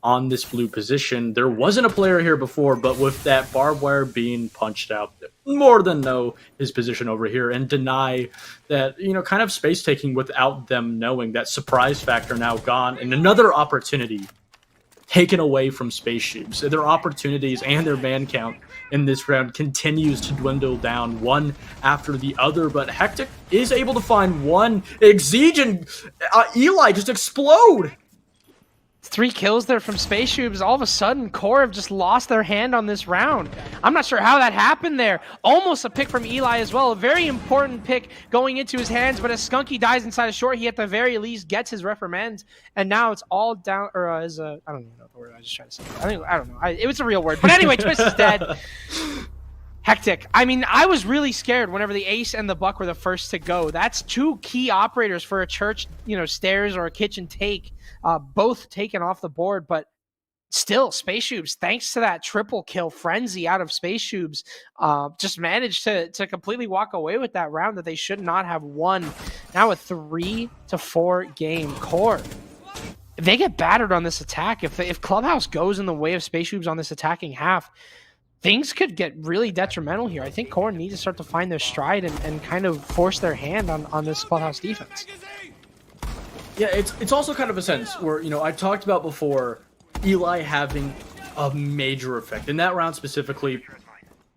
on this blue position. There wasn't a player here before, but with that barbed wire being punched out, more than know his position over here and deny that, kind of space taking without them knowing. That surprise factor now gone, and another opportunity taken away from SpaceShoobs. Their opportunities and their man count in this round continues to dwindle down one after the other, but Hectic is able to find one. Exige and Eli just explode. 3 kills there from SpaceShoobs. All of a sudden, Core have just lost their hand on this round. I'm not sure how that happened there. Almost a pick from Eli as well. A very important pick going into his hands, but as Skunky dies inside a short, he at the very least gets his reprimand, and now it's all down, or I don't even know the word I was just trying to say. I don't know. It was a real word. But anyway, Twist is dead. Hectic. I mean, I was really scared whenever the ace and the buck were the first to go. That's 2 key operators for a church, stairs or a kitchen take, both taken off the board. But still, SpaceShoobs, thanks to that triple kill frenzy out of SpaceShoobs, just managed to completely walk away with that round that they should not have won. Now a 3-4 game. Core, if they get battered on this attack, if Clubhouse goes in the way of SpaceShoobs on this attacking half, things could get really detrimental here. I think QoR needs to start to find their stride and kind of force their hand on this clubhouse defense. Yeah, it's also kind of a sense where, you know, I talked about before Eli having a major effect. In that round specifically,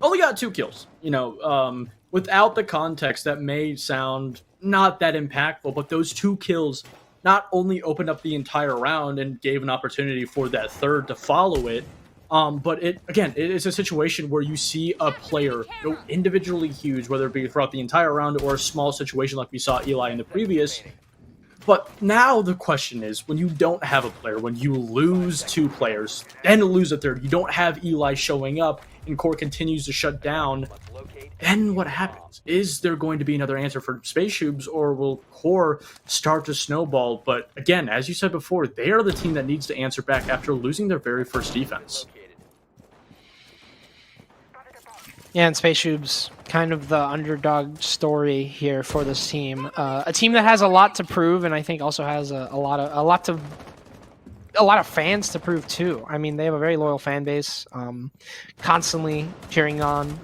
only got 2 kills. You know, without the context, that may sound not that impactful, but those 2 kills not only opened up the entire round and gave an opportunity for that third to follow it, but it is a situation where you see a player go individually huge, whether it be throughout the entire round or a small situation like we saw Eli in the previous. But now the question is, when you don't have a player, when you lose 2 players, then lose a third, you don't have Eli showing up, and QoR continues to shut down, then what happens? Is there going to be another answer for SpaceShoobs, or will QoR start to snowball? But again, as you said before, they are the team that needs to answer back after losing their very first defense. Yeah, and SpaceShoobs, kind of the underdog story here for this team. A team that has a lot to prove, and I think also has a lot of fans to prove too. I mean, they have a very loyal fan base, constantly cheering on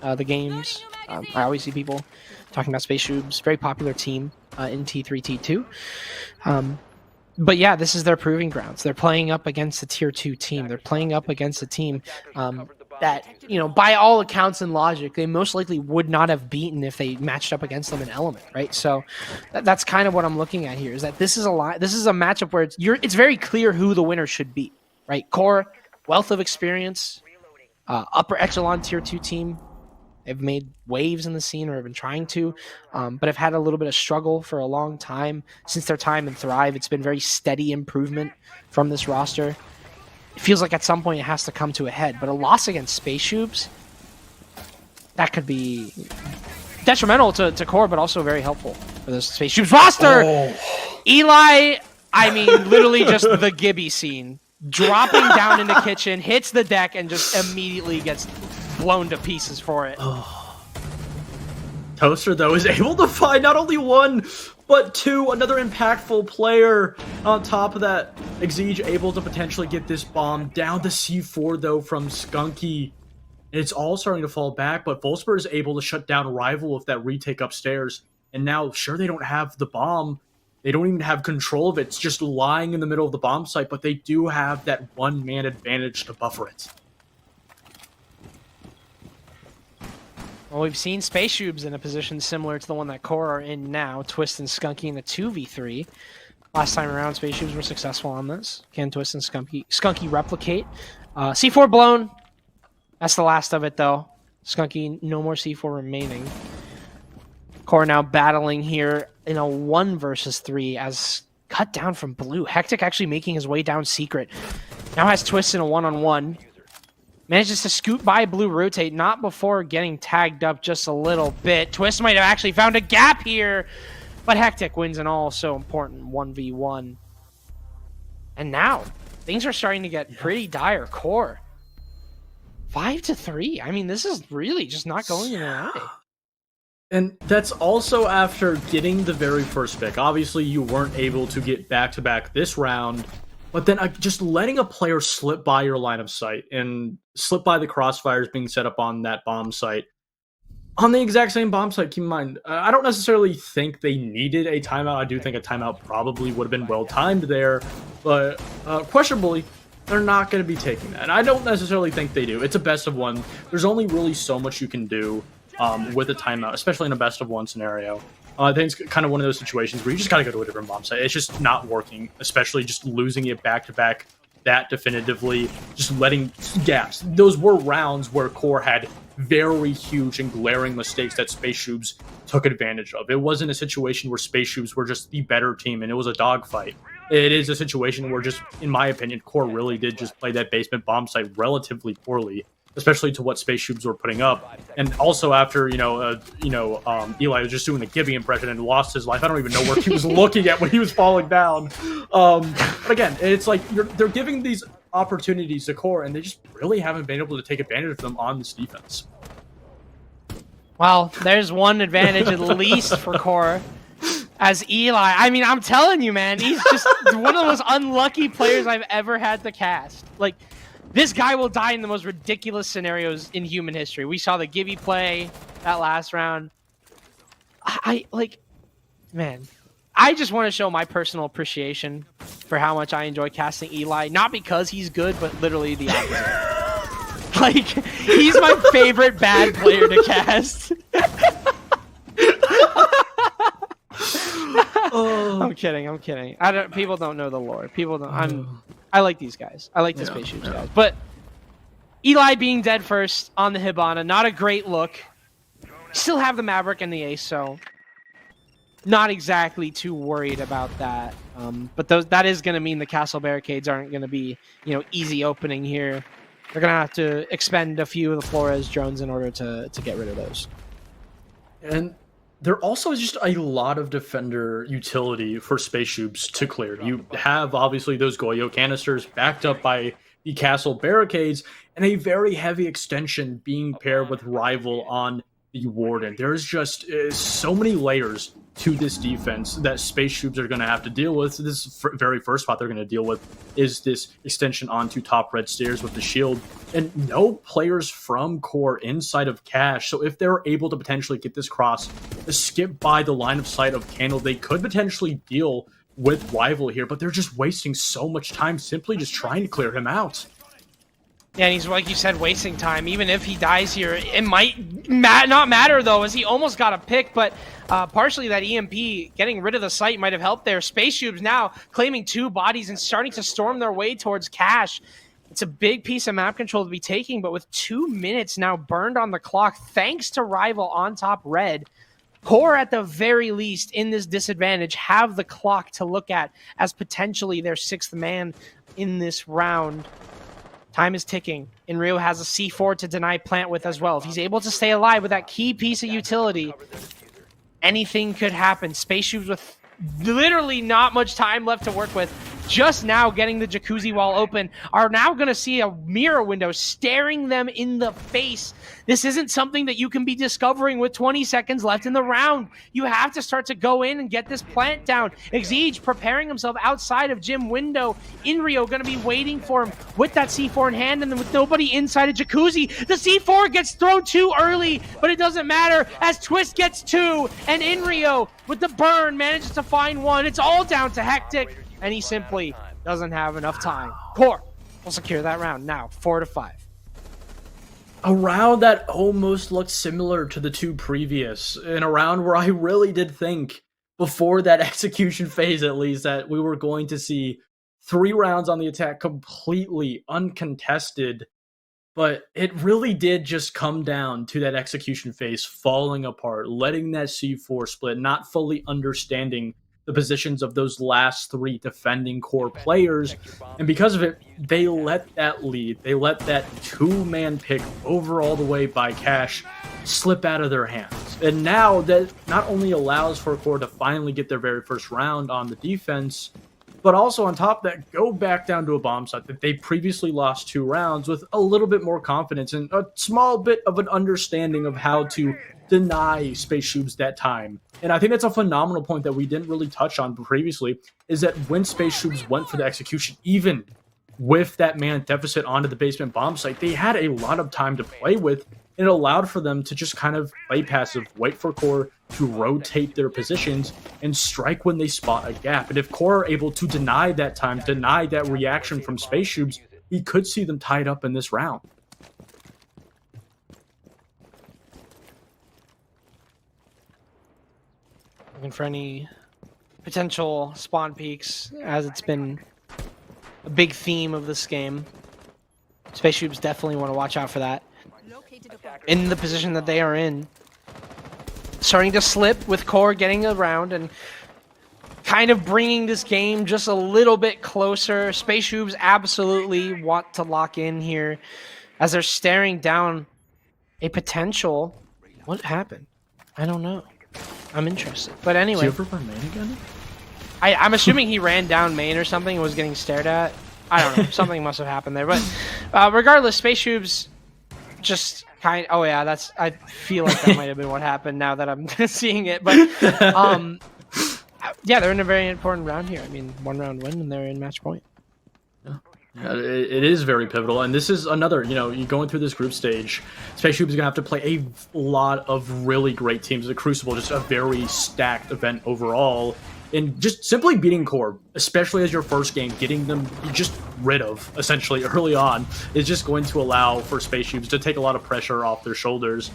the games. I always see people talking about SpaceShoobs, very popular team in T3, T2. But yeah, this is their proving grounds. They're playing up against a tier 2 team. They're playing up against a team that, you know, by all accounts and logic, they most likely would not have beaten if they matched up against them in Element, right? So that's kind of what I'm looking at here, is that this is a matchup where it's very clear who the winner should be, right? QoR, wealth of experience, upper echelon tier 2 team. They've made waves in the scene, or have been trying to, but have had a little bit of struggle for a long time. Since their time in Thrive, it's been very steady improvement from this roster. It feels like at some point it has to come to a head, but a loss against SpaceShoobs, that could be detrimental to QoR, but also very helpful for the SpaceShoobs roster. Oh. Eli, I mean, literally just the Gibby scene. Dropping down in the kitchen, hits the deck, and just immediately gets blown to pieces for it. Oh. Toaster, though, is able to find not only 1, but 2, another impactful player. On top of that, Exige able to potentially get this bomb down to C4, though, from Skunky. It's all starting to fall back, but Volsper is able to shut down Rival with that retake upstairs. And now, sure, they don't have the bomb. They don't even have control of it. It's just lying in the middle of the bomb site, but they do have that 1-man advantage to buffer it. Well, we've seen SpaceShoobs in a position similar to the one that QoR are in now. Twist and Skunky in a 2v3. Last time around, SpaceShoobs were successful on this. Can Twist and Skunky replicate? C4 blown. That's the last of it, though. Skunky, no more C4 remaining. QoR now battling here in a 1 versus 3 as cut down from blue. Hectic actually making his way down secret. Now has Twist in a 1-on-1. Manages to scoot by blue rotate, not before getting tagged up just a little bit. Twist might have actually found a gap here, but Hectic wins an all so important 1v1. And now, things are starting to get pretty dire. QoR, 5-3. I mean, this is really just not going in their way. And that's also after getting the very first pick. Obviously, you weren't able to get back-to-back this round, but then just letting a player slip by your line of sight and slip by the crossfires being set up on that bomb site. On the exact same bomb site, keep in mind, I don't necessarily think they needed a timeout. I do think a timeout probably would have been well-timed there, but questionably, they're not going to be taking that. And I don't necessarily think they do. It's a best of 1. There's only really so much you can do with a timeout, especially in a best of 1 scenario. I think it's kind of one of those situations where you just got to go to a different bomb site. It's just not working, especially just losing it back-to-back that definitively, just letting gaps. Those were rounds where QoR had very huge and glaring mistakes that SpaceShoobs took advantage of. It wasn't a situation where SpaceShoobs were just the better team and it was a dogfight. It is a situation where just, in my opinion, QoR really did just play that basement bomb site relatively poorly, especially to what SpaceShoobs were putting up. And also after, Eli was just doing the Gibby impression and lost his life. I don't even know where he was looking at when he was falling down. But again, it's like they're giving these opportunities to QoR, and they just really haven't been able to take advantage of them on this defense. Well, there's one advantage at least for QoR. As Eli, I mean, I'm telling you, man, he's just one of the most unlucky players I've ever had to cast. Like, This guy will die in the most ridiculous scenarios in human history. We saw the Gibby play that last round. Man, I just want to show my personal appreciation for how much I enjoy casting Eli. Not because he's good, but literally the opposite. Like, he's my favorite bad player to cast. I'm kidding. People don't know the lore. People don't. I like these guys. I like the SpaceShoobs guys. But Eli being dead first on the Hibana, not a great look. Still have the Maverick and the Ace, so not exactly too worried about that. But that is going to mean the castle barricades aren't going to be, easy opening here. They're going to have to expend a few of the Flores drones in order to get rid of those. And there also is just a lot of defender utility for SpaceShoobs to clear. You have, obviously, those Goyo canisters backed up by the castle barricades, and a very heavy extension being paired with Rival on the Warden. There's just so many layers to this defense that SpaceShoobs are going to have to deal with. This very first spot they're going to deal with is this extension onto top red stairs with the shield, and no players from core inside of cache. So if they're able to potentially get this cross, skip by the line of sight of Candle, they could potentially deal with Rival here, but they're just wasting so much time simply just trying to clear him out. Yeah, and he's, like you said, wasting time. Even if he dies here, it might not matter, though, as he almost got a pick, but partially that EMP, getting rid of the site might have helped there. SpaceShoobs now claiming 2 bodies and starting to storm their way towards cache. It's a big piece of map control to be taking, but with 2 minutes now burned on the clock, thanks to Rival on top red, Core, at the very least, in this disadvantage, have the clock to look at as potentially their 6th man in this round. Time is ticking. Inrio has a C4 to deny plant with as well. If he's able to stay alive with that key piece of utility, anything could happen. SpaceShoobs with literally not much time left to work with, just now getting the jacuzzi wall open, are now going to see a mirror window staring them in the face. This isn't something that you can be discovering with 20 seconds left in the round. You have to start to go in and get this plant down. Exige preparing himself outside of gym window. Inrio going to be waiting for him with that C4 in hand, and then with nobody inside a jacuzzi, the C4 gets thrown too early, but it doesn't matter as Twist gets 2, and Inrio with the burn manages to find 1. It's all down to Hectic, and he simply doesn't have enough time. Core will secure that round now, 4-5. A round that almost looked similar to the 2 previous, in a round where I really did think, before that execution phase at least, that we were going to see 3 rounds on the attack completely uncontested. But it really did just come down to that execution phase falling apart, letting that C4 split, not fully understanding the positions of those last 3 defending core players. And because of it, they let that lead, they let that 2-man pick over all the way by Cash slip out of their hands. And now that not only allows for core to finally get their very first round on the defense, but also on top of that, go back down to a bomb site that they previously lost 2 rounds with a little bit more confidence and a small bit of an understanding of how to deny SpaceShoobs that time. And I think that's a phenomenal point that we didn't really touch on previously, is that when SpaceShoobs went for the execution, even with that man deficit onto the basement bomb site, they had a lot of time to play with, and it allowed for them to just kind of play passive, wait for core to rotate their positions, and strike when they spot a gap. And if core are able to deny that time, deny that reaction from SpaceShoobs, we could see them tied up in this round. Looking for any potential spawn peaks, as it's been a big theme of this game. SpaceShoobs definitely want to watch out for that. In the position that they are in, starting to slip with core getting around and kind of bringing this game just a little bit closer. SpaceShoobs absolutely want to lock in here as they're staring down a potential. What happened? I don't know. I'm interested. But anyway, I'm assuming he ran down main or something and was getting stared at. I don't know. Something must have happened there. But regardless, SpaceShoobs just kind of, oh yeah, that's, I feel like that might have been what happened now that I'm seeing it. But yeah, they're in a very important round here. I mean, 1 round win and they're in match point. Yeah. It is very pivotal, and this is another, you going through this group stage, SpaceShoobs is going to have to play a lot of really great teams. The Crucible, just a very stacked event overall, and just simply beating Core, especially as your first game, getting them just rid of, essentially, early on, is just going to allow for SpaceShoobs to take a lot of pressure off their shoulders.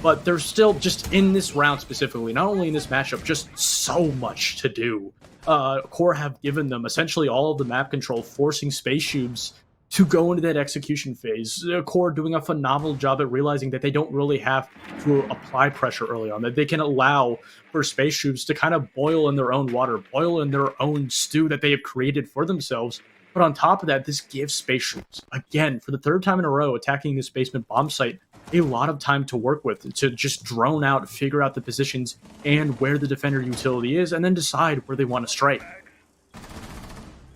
But there's still, just in this round specifically, not only in this matchup, just so much to do. Core have given them essentially all of the map control, forcing SpaceShoobs to go into that execution phase. Core doing a phenomenal job at realizing that they don't really have to apply pressure early on, that they can allow for SpaceShoobs to kind of boil in their own water, boil in their own stew that they have created for themselves. But on top of that, this gives SpaceShoobs, again, for the third time in a row, attacking this basement bomb site, a lot of time to work with, to just drone out, figure out the positions and where the defender utility is, and then decide where they want to strike.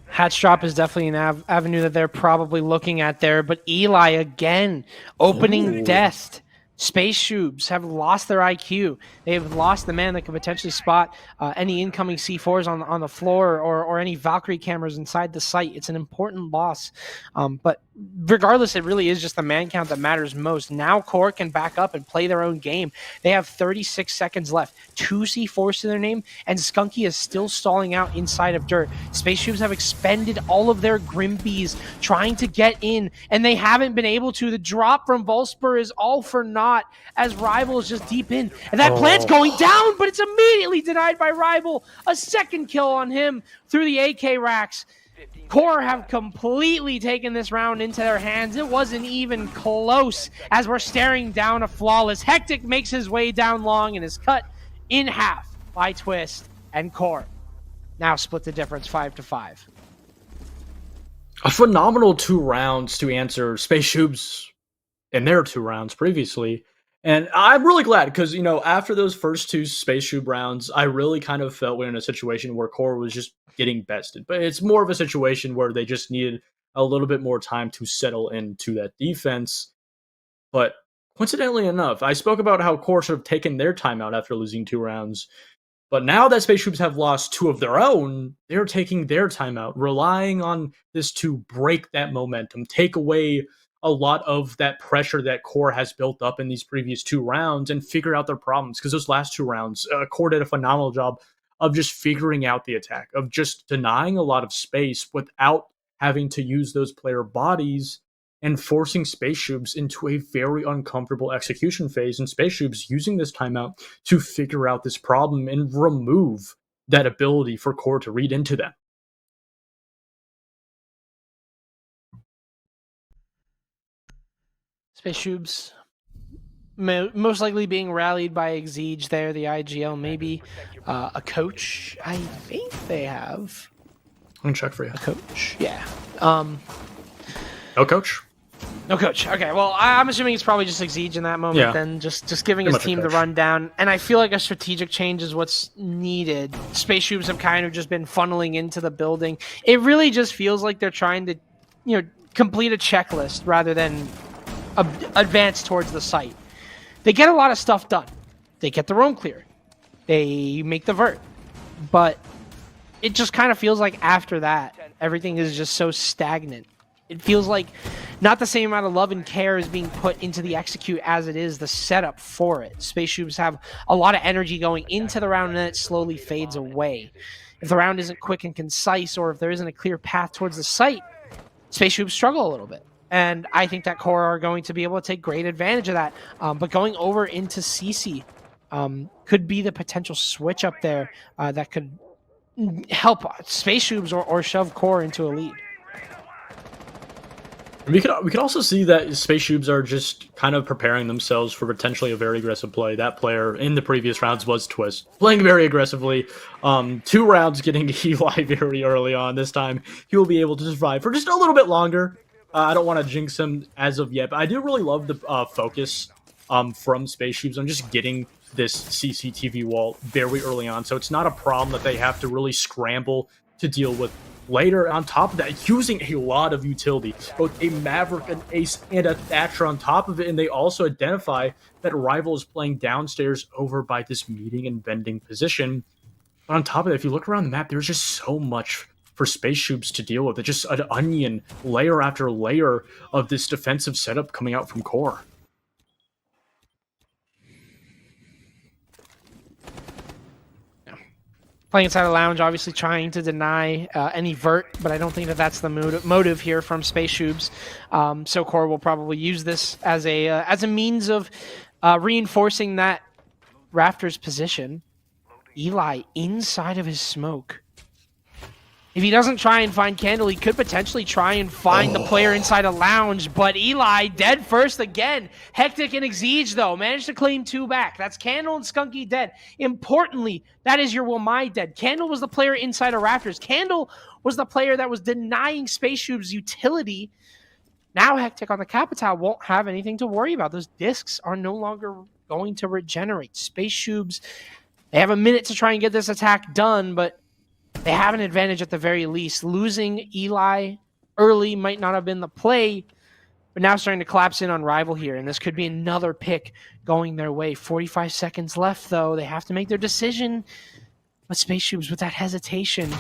Hatch drop is definitely an avenue that they're probably looking at there, but Eli again opening Dest. SpaceShoobs have lost their IQ. They have lost the man that could potentially spot any incoming C4s on the floor or any Valkyrie cameras inside the site. It's an important loss. But regardless, it really is just the man count that matters most. Now Core can back up and play their own game. They have 36 seconds left. 2 C4s to their name, and Skunky is still stalling out inside of dirt. SpaceShoobs have expended all of their Grimbees trying to get in, and they haven't been able to. The drop from Volspur is all for naught as Rival is just deep in. And that plant's going down, but it's immediately denied by Rival. A second kill on him through the AK racks. Core have completely taken this round into their hands. It wasn't even close as we're staring down a flawless. Hectic makes his way down long and is cut in half by Twist, and Core now split the difference 5-5. A phenomenal 2 rounds to answer SpaceShoobs in their 2 rounds previously. And I'm really glad because, after those first 2 SpaceShoob rounds, I really kind of felt we're in a situation where Core was just getting bested. But it's more of a situation where they just needed a little bit more time to settle into that defense. But coincidentally enough, I spoke about how Core should have taken their timeout after losing 2 rounds. But now that SpaceShoobs have lost 2 of their own, they're taking their timeout, relying on this to break that momentum, take away a lot of that pressure that Core has built up in these previous 2 rounds and figure out their problems. Because those last 2 rounds, Core did a phenomenal job of just figuring out the attack, of just denying a lot of space without having to use those player bodies and forcing SpaceShoobs into a very uncomfortable execution phase. And SpaceShoobs using this timeout to figure out this problem and remove that ability for Core to read into them. SpaceShoobs most likely being rallied by Exige there, the IGL, maybe a coach. I think they have. I'm going to check for you. A coach, yeah. No coach? No coach. Okay, well, I'm assuming it's probably just Exige in that moment, then just giving his team the rundown. And I feel like a strategic change is what's needed. SpaceShoobs have kind of just been funneling into the building. It really just feels like they're trying to, complete a checklist rather than advance towards the site. They get a lot of stuff done. They get the roam clear. They make the vert. But it just kind of feels like after that, everything is just so stagnant. It feels like not the same amount of love and care is being put into the execute as it is the setup for it. SpaceShoobs have a lot of energy going into the round and then it slowly fades away. If the round isn't quick and concise or if there isn't a clear path towards the site, SpaceShoobs struggle a little bit. And I think that Core are going to be able to take great advantage of that. But going over into CC could be the potential switch up there that could help SpaceShoobs or shove Core into a lead. We could also see that SpaceShoobs are just kind of preparing themselves for potentially a very aggressive play. That player in the previous rounds was Twist, playing very aggressively. 2 rounds getting Eli very early on. This time he will be able to survive for just a little bit longer. I don't want to jinx him as of yet, but I do really love the focus from SpaceShoobs on just getting this CCTV wall very early on. So it's not a problem that they have to really scramble to deal with later. On top of that, using a lot of utility, both a Maverick, an Ace, and a Thatcher on top of it. And they also identify that Rival is playing downstairs over by this meeting and bending position. But on top of that, if you look around the map, there's just so much for SpaceShoobs to deal with. It's just an onion, layer after layer of this defensive setup coming out from QoR. Playing inside a lounge, obviously trying to deny any vert, but I don't think that that's the motive here from SpaceShoobs. So QoR will probably use this as a means of reinforcing that Raptors position. Eli inside of his smoke. If he doesn't try and find Candle, he could potentially try and find the player inside a lounge, but Eli dead first again. Hectic and Exige, though, managed to claim 2 back. That's Candle and Skunky dead. Importantly, that is your Wilmai dead. Candle was the player inside of Raptors. Candle was the player that was denying SpaceShoobs utility. Now Hectic on the Capital won't have anything to worry about. Those discs are no longer going to regenerate. SpaceShoobs, they have a minute to try and get this attack done, but they have an advantage at the very least. Losing Eli early might not have been the play, but now starting to collapse in on Rival here, and this could be another pick going their way. 45 seconds left, though. They have to make their decision. But SpaceShoobs, with that hesitation,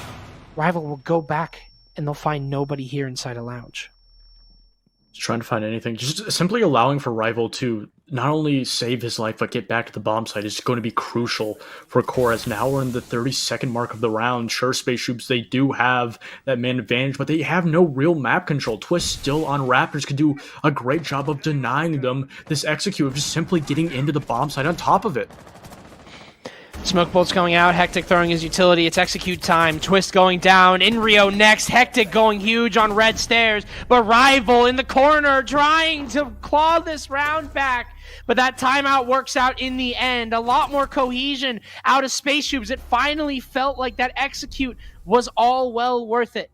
Rival will go back, and they'll find nobody here inside a lounge. Just trying to find anything. Just simply allowing for Rival to not only save his life, but get back to the bomb site is going to be crucial for QoR, as now we're in the 30-second mark of the round. Sure, SpaceShoobs, they do have that man advantage, but they have no real map control. Twist still on Raptors could do a great job of denying them this execute of just simply getting into the bomb site on top of it. Smoke bolts going out, Hectic throwing his utility, it's execute time, Twist going down, in Rio next, Hectic going huge on red stairs, but Rival in the corner trying to claw this round back, but that timeout works out in the end. A lot more cohesion out of SpaceShoobs. It finally felt like that execute was all well worth it.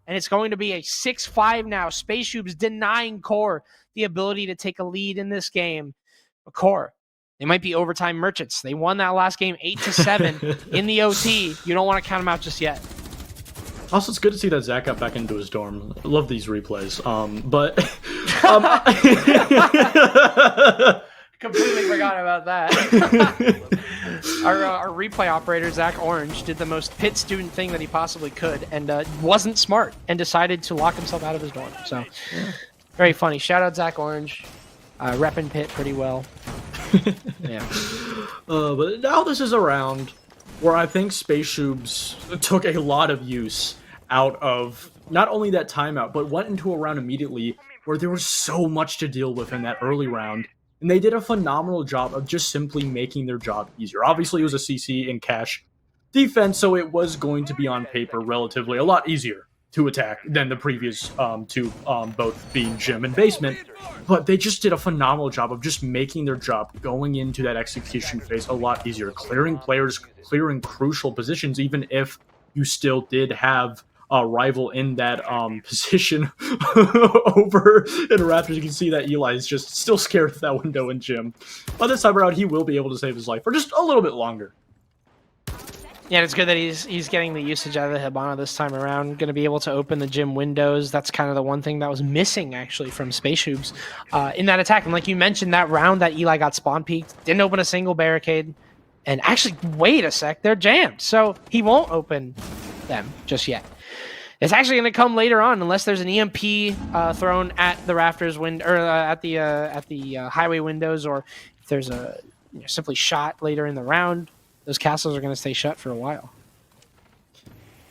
And it's going to be a 6-5 now. SpaceShoobs denying QoR the ability to take a lead in this game. But QoR, they might be overtime merchants. They won that last game 8-7 in the OT. You don't want to count them out just yet. Also, it's good to see that Zach got back into his dorm. I love these replays. Completely forgot about that. Our replay operator, Zach Orange, did the most Pitt student thing that he possibly could and wasn't smart and decided to lock himself out of his dorm. So, very funny. Shout out Zach Orange. Repping Pitt pretty well. Yeah. But now this is a round where I think SpaceShoobs took a lot of use out of not only that timeout, but went into a round immediately where there was so much to deal with in that early round. And they did a phenomenal job of just simply making their job easier. Obviously, it was a CC and cash defense, so it was going to be on paper relatively a lot easier to attack than the previous two, both being gym and basement. But they just did a phenomenal job of just making their job going into that execution phase a lot easier, clearing players, clearing crucial positions, even if you still did have a Rival in that position over in Raptors. You can see that Eli is just still scared of that window in gym. But this time around, he will be able to save his life for just a little bit longer. Yeah, it's good that he's getting the usage out of the Hibana this time around. Going to be able to open the gym windows. That's kind of the one thing that was missing, actually, from SpaceShoobs in that attack. And like you mentioned, that round that Eli got spawn peaked, didn't open a single barricade. And actually, wait a sec, they're jammed. So he won't open them just yet. It's actually going to come later on, unless there's an EMP thrown at the Raptors window, or at the highway windows, or if there's a simply shot later in the round. Those castles are going to stay shut for a while.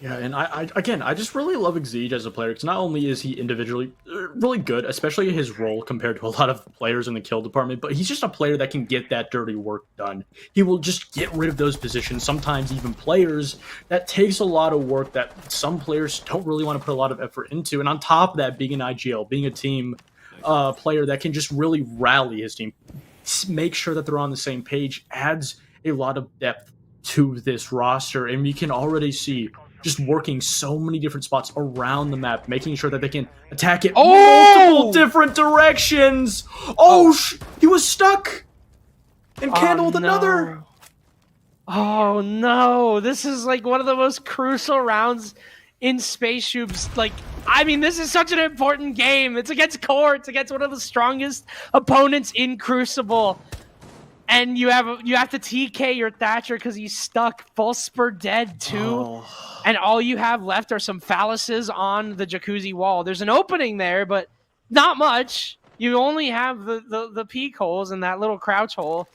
Yeah, and I just really love Exige as a player, because not only is he individually really good, especially his role compared to a lot of players in the kill department, but he's just a player that can get that dirty work done. He will just get rid of those positions, sometimes even players. That takes a lot of work that some players don't really want to put a lot of effort into. And on top of that, being an IGL, being a team player that can just really rally his team, make sure that they're on the same page, adds a lot of depth to this roster. And we can already see just working so many different spots around the map, making sure that they can attack it multiple different directions. He was stuck and Candle with another. Oh no, this is like one of the most crucial rounds in SpaceShoobs. Like, I mean, this is such an important game. It's against QoR. It's against one of the strongest opponents in Crucible. And you have to TK your Thatcher because he's stuck. Full spur dead too. Oh. And all you have left are some phalluses on the jacuzzi wall. There's an opening there, but not much. You only have the peek holes and that little crouch hole.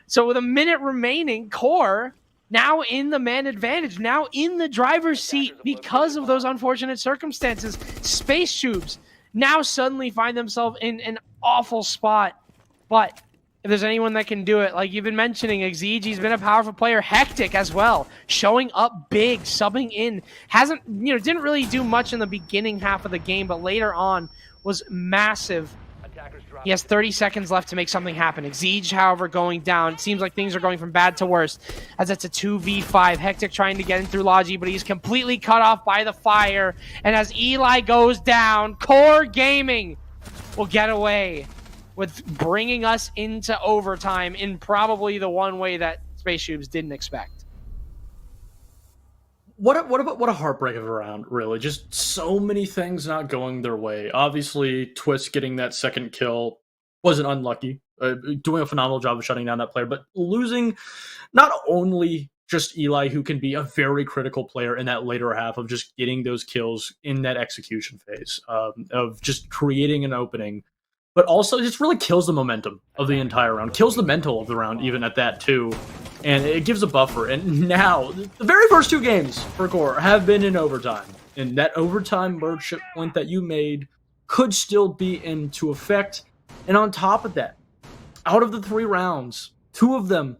So with a minute remaining, QoR now in the man advantage, now in the driver's seat because of those unfortunate circumstances. SpaceShoobs now suddenly find themselves in an awful spot. But if there's anyone that can do it, like you've been mentioning, Exege's been a powerful player. Hectic as well, showing up big, subbing in. Didn't really do much in the beginning half of the game, but later on was massive. He has 30 seconds left to make something happen. Exege, however, going down. It seems like things are going from bad to worse as it's a 2v5. Hectic trying to get in through Logi, but he's completely cut off by the fire. And as Eli goes down, QoR Gaming will get away with bringing us into overtime in probably the one way that SpaceShoobs didn't expect. What a heartbreak of a round, really. Just so many things not going their way. Obviously, Twist getting that second kill wasn't unlucky, doing a phenomenal job of shutting down that player, but losing not only just Eli, who can be a very critical player in that later half of just getting those kills in that execution phase, of just creating an opening, but also just really kills the momentum of the entire round, kills the mental of the round even at that too, and it gives a buffer. And now, the very first two games for QoR have been in overtime, and that overtime merge point that you made could still be into effect. And on top of that, out of the 3 rounds, 2 of them,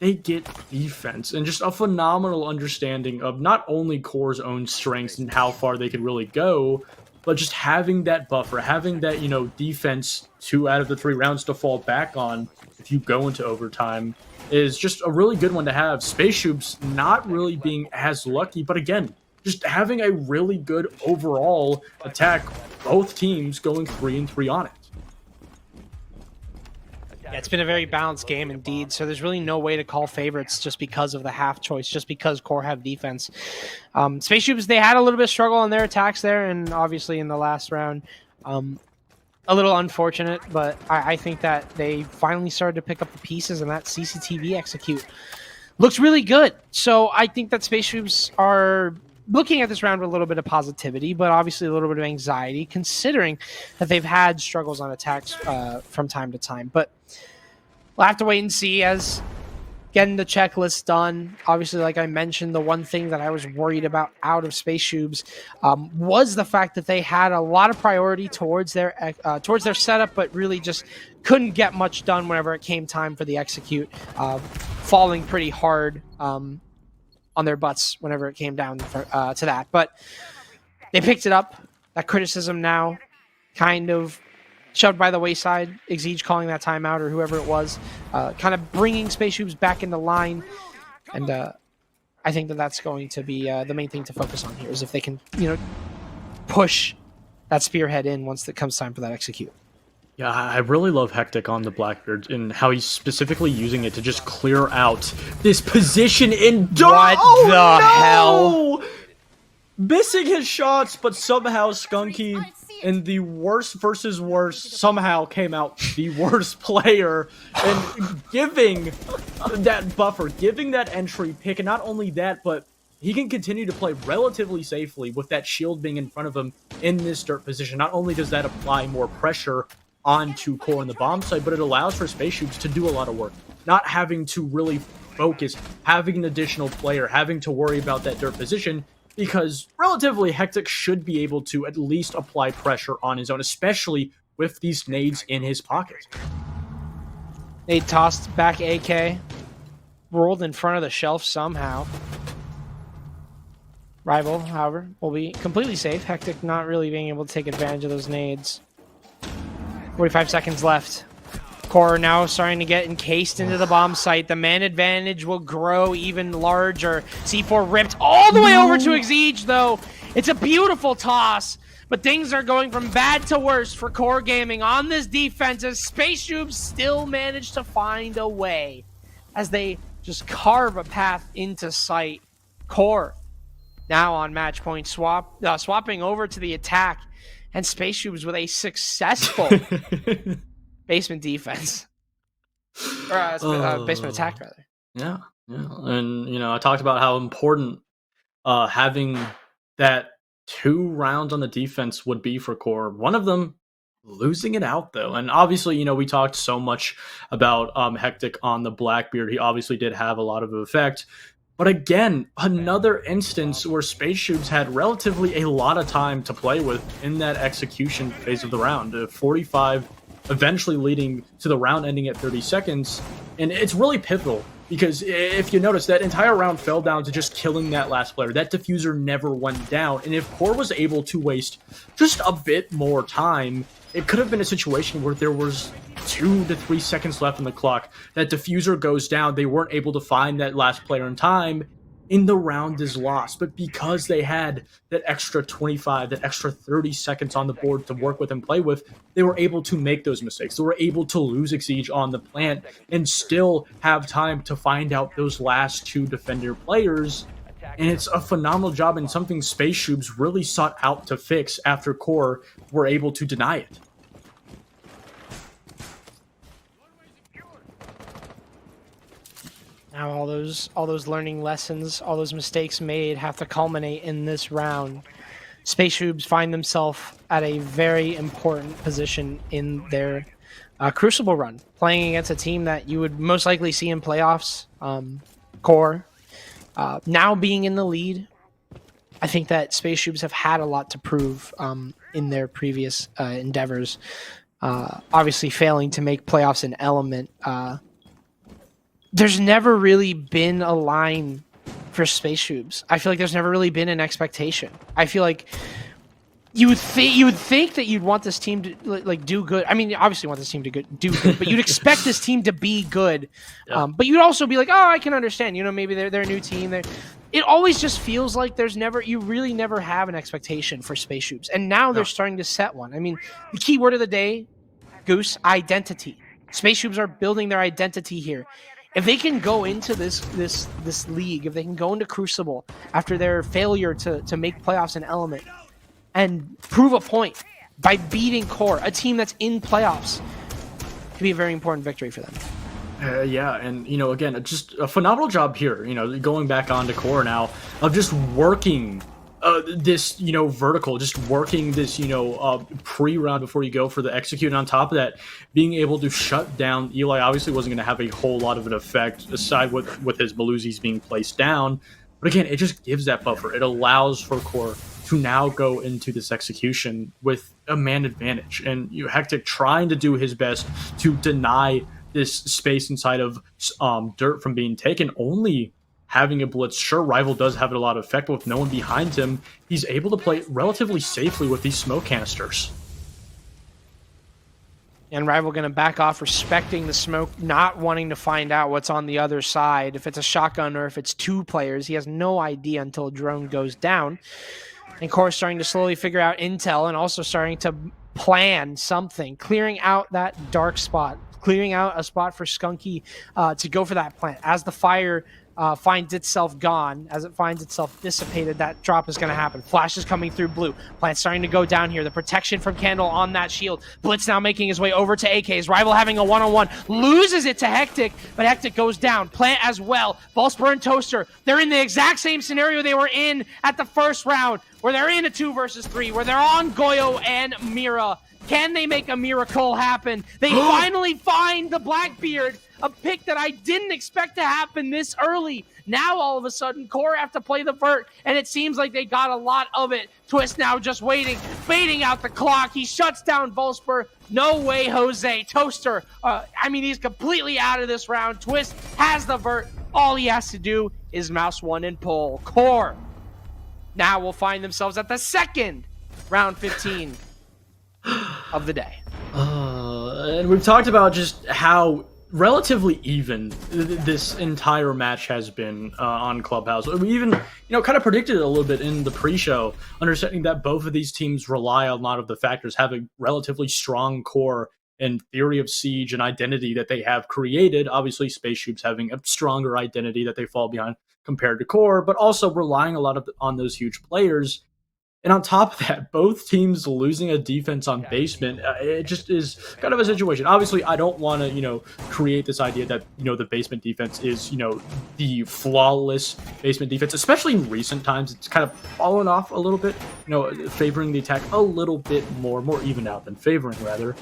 they get defense and just a phenomenal understanding of not only QoR's own strengths and how far they could really go, but just having that buffer, having that, defense 2 out of the 3 rounds to fall back on if you go into overtime is just a really good one to have. SpaceShoobs not really being as lucky, but again, just having a really good overall attack, both teams going 3-3 on it. Yeah, it's been a very balanced game indeed, so there's really no way to call favorites just because of the half choice, just because QoR have defense. SpaceShoobs, they had a little bit of struggle on their attacks there, and obviously in the last round, a little unfortunate, but I think that they finally started to pick up the pieces, and that CCTV execute looks really good. So I think that SpaceShoobs are looking at this round with a little bit of positivity, but obviously a little bit of anxiety, considering that they've had struggles on attacks from time to time. But we'll have to wait and see as getting the checklist done. Obviously, like I mentioned, the one thing that I was worried about out of SpaceShoobs was the fact that they had a lot of priority towards their setup, but really just couldn't get much done whenever it came time for the execute, falling pretty hard on their butts whenever it came down to that. But they picked it up. That criticism now kind of shoved by the wayside. Exege calling that timeout or whoever it was, kind of bringing SpaceShoobs back into line. And I think that that's going to be the main thing to focus on here, is if they can, push that spearhead in once it comes time for that execute. Yeah, I really love Hectic on the Blackbeard and how he's specifically using it to just clear out this position in What the hell? Missing his shots, but somehow Skunky, in the worst versus worst, somehow came out the worst player, and giving that buffer, giving that entry pick, and not only that, but he can continue to play relatively safely with that shield being in front of him in this dirt position. Not only does that apply more pressure onto QoR on the bomb side, but it allows for SpaceShoobs to do a lot of work, not having to really focus, having an additional player, having to worry about that dirt position, because relatively Hectic should be able to at least apply pressure on his own, especially with these nades in his pocket. Nade tossed back AK, rolled in front of the shelf somehow. Rival, however, will be completely safe. Hectic not really being able to take advantage of those nades. 45 seconds left. QoR now starting to get encased into the bomb site. The man advantage will grow even larger. C4 ripped all the way over to Exege, though. It's a beautiful toss, but things are going from bad to worse for QoR Gaming on this defense as SpaceShoobs still manage to find a way as they just carve a path into sight. QoR now on match point swapping over to the attack, and SpaceShoobs with a successful basement defense. Basement attack rather. Yeah, yeah, and I talked about how important having that 2 rounds on the defense would be for Core. One of them losing it out though, and obviously, we talked so much about Hectic on the Blackbeard. He obviously did have a lot of effect. But again, another instance where SpaceShoobs had relatively a lot of time to play with in that execution phase of the round. 45, eventually leading to the round ending at 30 seconds. And it's really pivotal because if you notice, that entire round fell down to just killing that last player. That diffuser never went down. And if Core was able to waste just a bit more time, it could have been a situation where there was 2 to 3 seconds left on the clock. That diffuser goes down. They weren't able to find that last player in time, and the round is lost. But because they had that extra 25, that extra 30 seconds on the board to work with and play with, they were able to make those mistakes. They were able to lose Exige on the plant and still have time to find out those last 2 defender players. And it's a phenomenal job and something SpaceShoobs really sought out to fix after Core were able to deny it. Now all those learning lessons, all those mistakes made have to culminate in this round. SpaceShoobs find themselves at a very important position in their Crucible run, playing against a team that you would most likely see in playoffs. Core. Now being in the lead, I think that SpaceShoobs have had a lot to prove in their previous endeavors. Obviously failing to make playoffs an element. There's never really been a line for SpaceShoobs. I feel like there's never really been an expectation. I feel like you would think that you'd want this team to do good. I mean, you obviously want this team to do good, but you'd expect this team to be good. Yeah. But you'd also be like, oh, I can understand. Maybe they're a new team. It always just feels like you really never have an expectation for SpaceShoobs, and now they're starting to set one. I mean, the key word of the day, Goose, identity. SpaceShoobs are building their identity here. If they can go into this league, if they can go into Crucible after their failure to make playoffs an element and prove a point by beating Core, a team that's in playoffs, it could be a very important victory for them. Yeah, and again, just a phenomenal job here. Going back onto Core now of just working this vertical, just working this pre-round before you go for the execute, and on top of that, being able to shut down Eli. Obviously wasn't going to have a whole lot of an effect aside with his Maluzis being placed down, but again, it just gives that buffer. It allows for Core to now go into this execution with a man advantage, and Hectic trying to do his best to deny this space inside of dirt from being taken. Only having a blitz. Sure, Rival does have a lot of effect, but with no one behind him, he's able to play relatively safely with these smoke canisters. And Rival going to back off, respecting the smoke, not wanting to find out what's on the other side. If it's a shotgun or if it's 2 players, he has no idea until a drone goes down. And Core starting to slowly figure out intel and also starting to plan something, clearing out that dark spot, clearing out a spot for Skunky to go for that plant. As the fire finds itself gone, as it finds itself dissipated, that drop is going to happen. Flash is coming through blue. Plant starting to go down here. The protection from Candle on that shield. Blitz now making his way over to AK's. Rival having a one-on-one. Loses it to Hectic, but Hectic goes down. Plant as well. Volsper and Toaster, they're in the exact same scenario they were in at the first round, where they're in a 2 versus 3, where they're on Goyo and Mira. Can they make a miracle happen? They finally find the Blackbeard, a pick that I didn't expect to happen this early. Now, all of a sudden, Core have to play the vert, and it seems like they got a lot of it. Twist now just waiting out the clock. He shuts down Volsper. No way, Jose. Toaster, he's completely out of this round. Twist has the vert. All he has to do is mouse 1 and pull. Core now will find themselves at the second round 15 of the day. And we've talked about just how relatively even this entire match has been on Clubhouse. We even, kind of predicted it a little bit in the pre-show, understanding that both of these teams rely on a lot of the factors, have a relatively strong core and theory of siege and identity that they have created. Obviously, SpaceShoobs having a stronger identity that they fall behind compared to Core, but also relying a lot on those huge players. And on top of that, both teams losing a defense on basement, it just is kind of a situation. Obviously, I don't want to, create this idea that, the basement defense is, the flawless basement defense, especially in recent times. It's kind of fallen off a little bit, favoring the attack a little bit more even out than favoring, rather.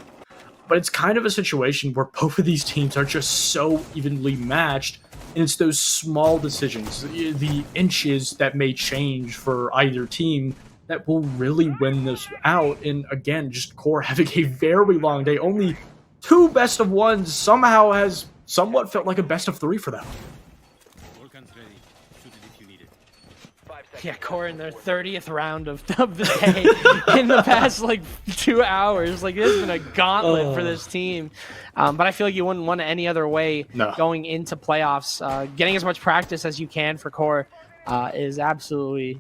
But it's kind of a situation where both of these teams are just so evenly matched. And it's those small decisions, the inches that may change for either team that will really win this out. And again, just QoR having a very long day. Only 2 best of 1s somehow has somewhat felt like a best of 3 for them. Yeah, QoR in their 30th round of the day in the past 2 hours. It has been a gauntlet for this team. But I feel like you wouldn't want it any other way going into playoffs. Getting as much practice as you can for QoR is absolutely,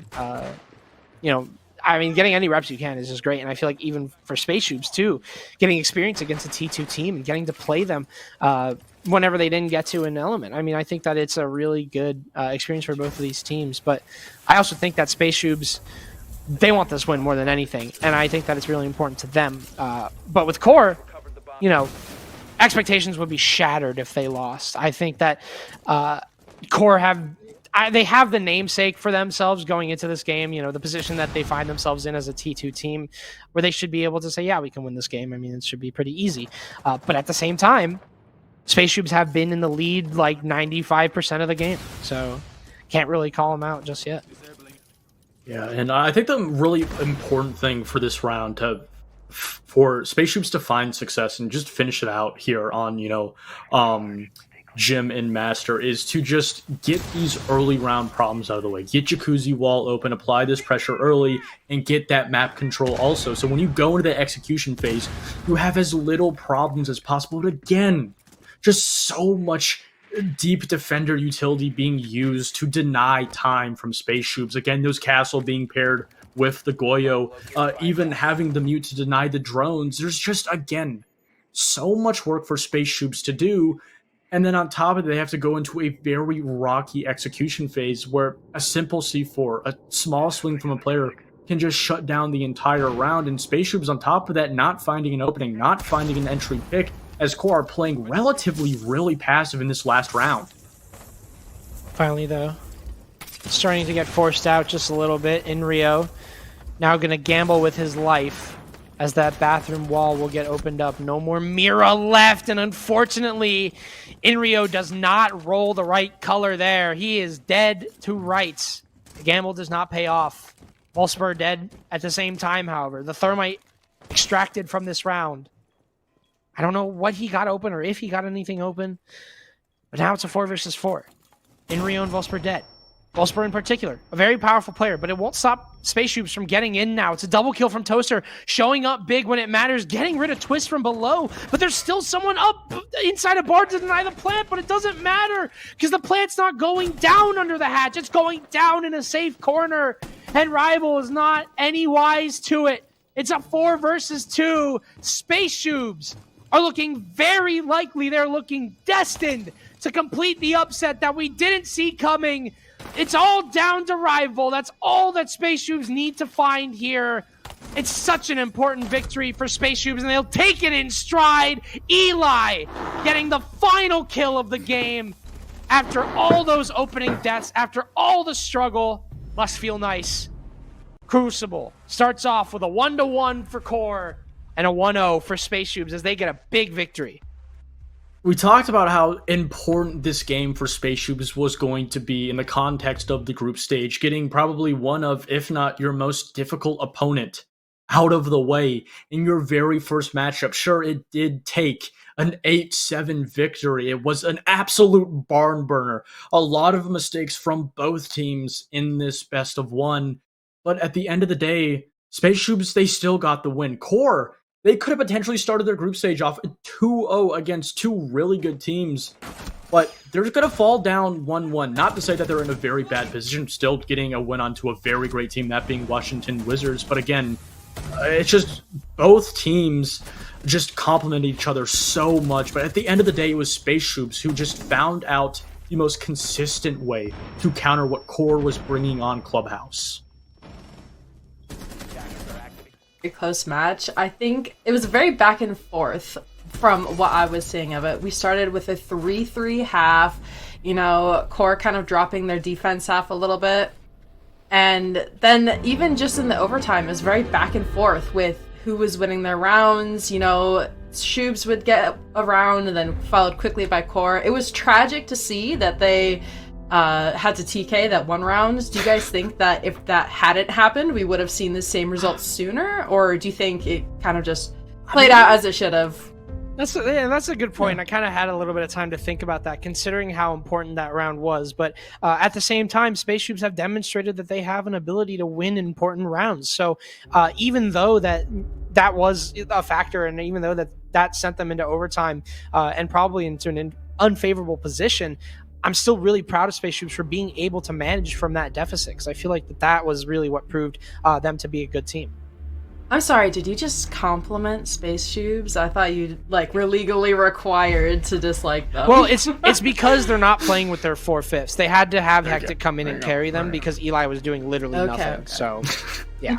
getting any reps you can is just great. And I feel like even for SpaceShoobs too, getting experience against a T2 team and getting to play them whenever they didn't get to an element. I think that it's a really good experience for both of these teams. But I also think that SpaceShoobs, they want this win more than anything. And I think that it's really important to them. But with QoR, expectations would be shattered if they lost. I think that QoR they have the namesake for themselves going into this game, the position that they find themselves in as a T2 team, where they should be able to say, yeah, we can win this game. It should be pretty easy. But at the same time, SpaceShoobs have been in the lead 95% of the game. So can't really call them out just yet. Yeah, and I think the really important thing for this round for SpaceShoobs to find success and just finish it out here on, Gym and Master is to just get these early round problems out of the way. Get Jacuzzi Wall open, apply this pressure early, and get that map control also. So when you go into the execution phase, you have as little problems as possible. But again, just so much deep defender utility being used to deny time from SpaceShoobs. Again, those castle being paired with the Goyo, even having the mute to deny the drones. There's just, again, so much work for SpaceShoobs to do. And then on top of it, they have to go into a very rocky execution phase where a simple C4, a small swing from a player, can just shut down the entire round. And SpaceShoobs on top of that, not finding an opening, not finding an entry pick, as QoR are playing relatively really passive in this last round. Finally, though, starting to get forced out just a little bit. In Rio, now going to gamble with his life as that bathroom wall will get opened up. No more Mira left, and unfortunately, Inrio does not roll the right color there. He is dead to rights. The gamble does not pay off. Volspur dead at the same time, however. The Thermite extracted from this round. I don't know what he got open or if he got anything open, but now it's a 4 versus 4. Inrio and Volspur dead. Volspur in particular, a very powerful player, but it won't stop SpaceShoobs from getting in now. It's a double kill from Toaster, showing up big when it matters, getting rid of Twist from below, but there's still someone up inside a bar to deny the plant, but it doesn't matter because the plant's not going down under the hatch. It's going down in a safe corner, and Rival is not any wise to it. It's a 4 versus 2. SpaceShoobs are looking very likely. They're looking destined to complete the upset that we didn't see coming. It's all down to Rival. That's all that SpaceShoobs need to find here. It's such an important victory for SpaceShoobs, and they'll take it in stride. Eli getting the final kill of the game after all those opening deaths, after all the struggle. Must feel nice. Crucible starts off with a 1-1 for QoR and a 1-0 for SpaceShoobs as they get a big victory. We talked about how important this game for SpaceShoobs was going to be in the context of the group stage, getting probably one of, if not your most difficult opponent out of the way in your very first matchup. Sure, it did take an 8-7 victory. It was an absolute barn burner. A lot of mistakes from both teams in this best of 1. But at the end of the day, SpaceShoobs, they still got the win. QoR, they could have potentially started their group stage off 2-0 against 2 really good teams, but they're going to fall down 1-1. Not to say that they're in a very bad position, still getting a win onto a very great team, that being Washington Wizards. But again, it's just both teams just complement each other so much. But at the end of the day, it was SpaceShoobs who just found out the most consistent way to counter what QoR was bringing on Clubhouse. very close match. I think it was very back and forth from what I was seeing of it. We started with a 3-3 half, you know, Core kind of dropping their defense half a little bit. And then even just in the overtime, it was very back and forth with who was winning their rounds. You know, Shoobs would get a round and then followed quickly by Core. It was tragic to see that they had to TK that one round. Do you guys think that if that hadn't happened, we would have seen the same results sooner? Or do you think it kind of just played out as it should have? That's a good point. I kind of had a little bit of time to think about that, considering how important that round was. But at the same time, SpaceShoobs have demonstrated that they have an ability to win important rounds. So even though that was a factor, and even though that sent them into overtime and probably into an unfavorable position, I'm still really proud of SpaceShoobs for being able to manage from that deficit, because I feel like that was really what proved them to be a good team. I'm sorry, did you just compliment SpaceShoobs? I thought you were legally required to dislike them. Well, it's because they're not playing with their 4/5. They had to have Hectic come in and carry them because Eli was doing literally nothing. Okay. So, yeah.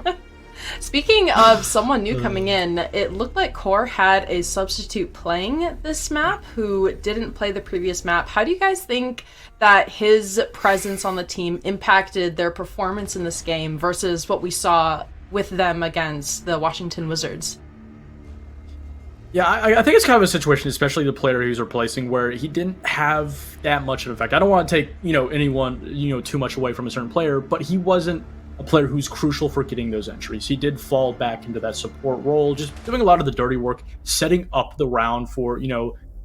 Speaking of someone new coming in, it looked like Core had a substitute playing this map who didn't play the previous map. How do you guys think that his presence on the team impacted their performance in this game versus what we saw with them against the Washington Wizards? Yeah, I think it's kind of a situation, especially the player he's replacing, where he didn't have that much of an effect. I don't want to take, anyone, too much away from a certain player, but he wasn't a player who's crucial for getting those entries. He did fall back into that support role, just doing a lot of the dirty work, setting up the round for,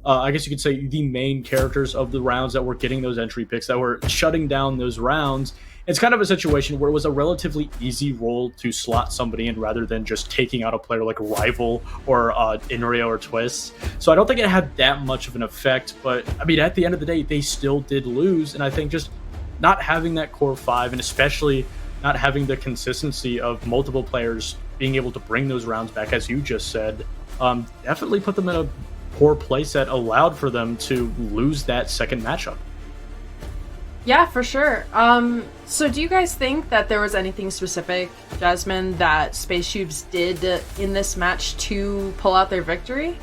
I guess you could say the main characters of the rounds that were getting those entry picks, that were shutting down those rounds. It's kind of a situation where it was a relatively easy role to slot somebody in rather than just taking out a player like Rival or Inrio or Twist. So I don't think it had that much of an effect, but I mean, at the end of the day, they still did lose. And I think just not having that core 5, and especially not having the consistency of multiple players being able to bring those rounds back, as you just said, definitely put them in a poor place that allowed for them to lose that second matchup. Yeah, for sure. So do you guys think that there was anything specific, Jasmine, that SpaceShoobs did in this match to pull out their victory?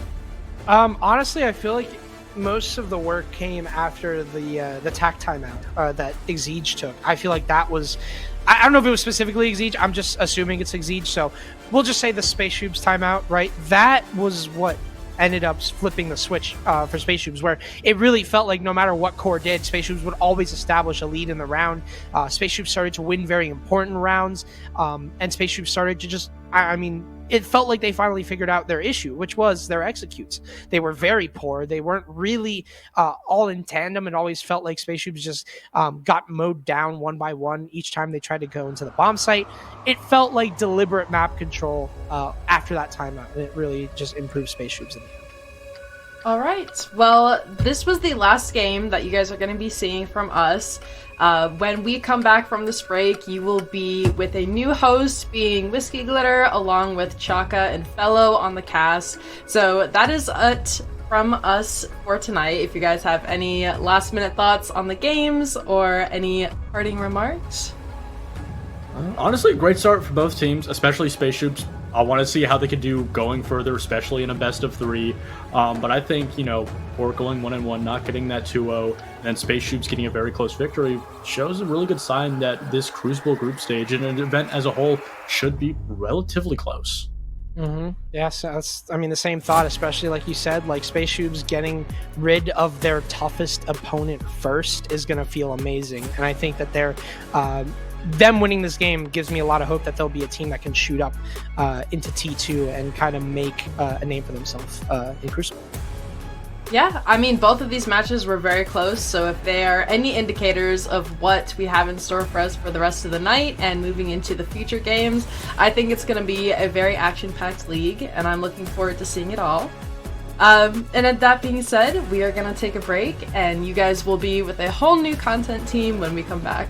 Honestly, I feel like most of the work came after the tack timeout that Exige took. I feel like that was... I don't know if it was specifically Exige. I'm just assuming it's Exige. So we'll just say the SpaceShoobs timeout, right? That was what ended up flipping the switch for SpaceShoobs, where it really felt like no matter what Core did, SpaceShoobs would always establish a lead in the round. SpaceShoobs started to win very important rounds, and SpaceShoobs started to just, it felt like they finally figured out their issue, which was their executes. They were very poor. They weren't really all in tandem. It always felt like SpaceShoobs just got mowed down one by one each time they tried to go into the bomb site. It felt like deliberate map control after that timeout, and it really just improved SpaceShoobs in the end. All right. Well, this was the last game that you guys are going to be seeing from us. When we come back from this break, you will be with a new host, being Whiskey Glitter, along with Chaka and Fellow on the cast. So that is it from us for tonight. If you guys have any last minute thoughts on the games or any parting remarks. Honestly, great start for both teams, especially SpaceShoobs. I want to see how they could do going further, especially in a best of 3. But I think, Core going 1-1, not getting that 2-0, and then SpaceShoobs getting a very close victory shows a really good sign that this Crucible group stage and an event as a whole should be relatively close. Mm-hmm. Yeah, so that's, the same thought, especially like you said, like SpaceShoobs getting rid of their toughest opponent first is going to feel amazing. And I think that they're... them winning this game gives me a lot of hope that they'll be a team that can shoot up into T2 and kind of make a name for themselves in Crucible. Yeah, both of these matches were very close, so if there are any indicators of what we have in store for us for the rest of the night and moving into the future games, I think it's going to be a very action-packed league, and I'm looking forward to seeing it all. And that being said, we are going to take a break, and you guys will be with a whole new content team when we come back.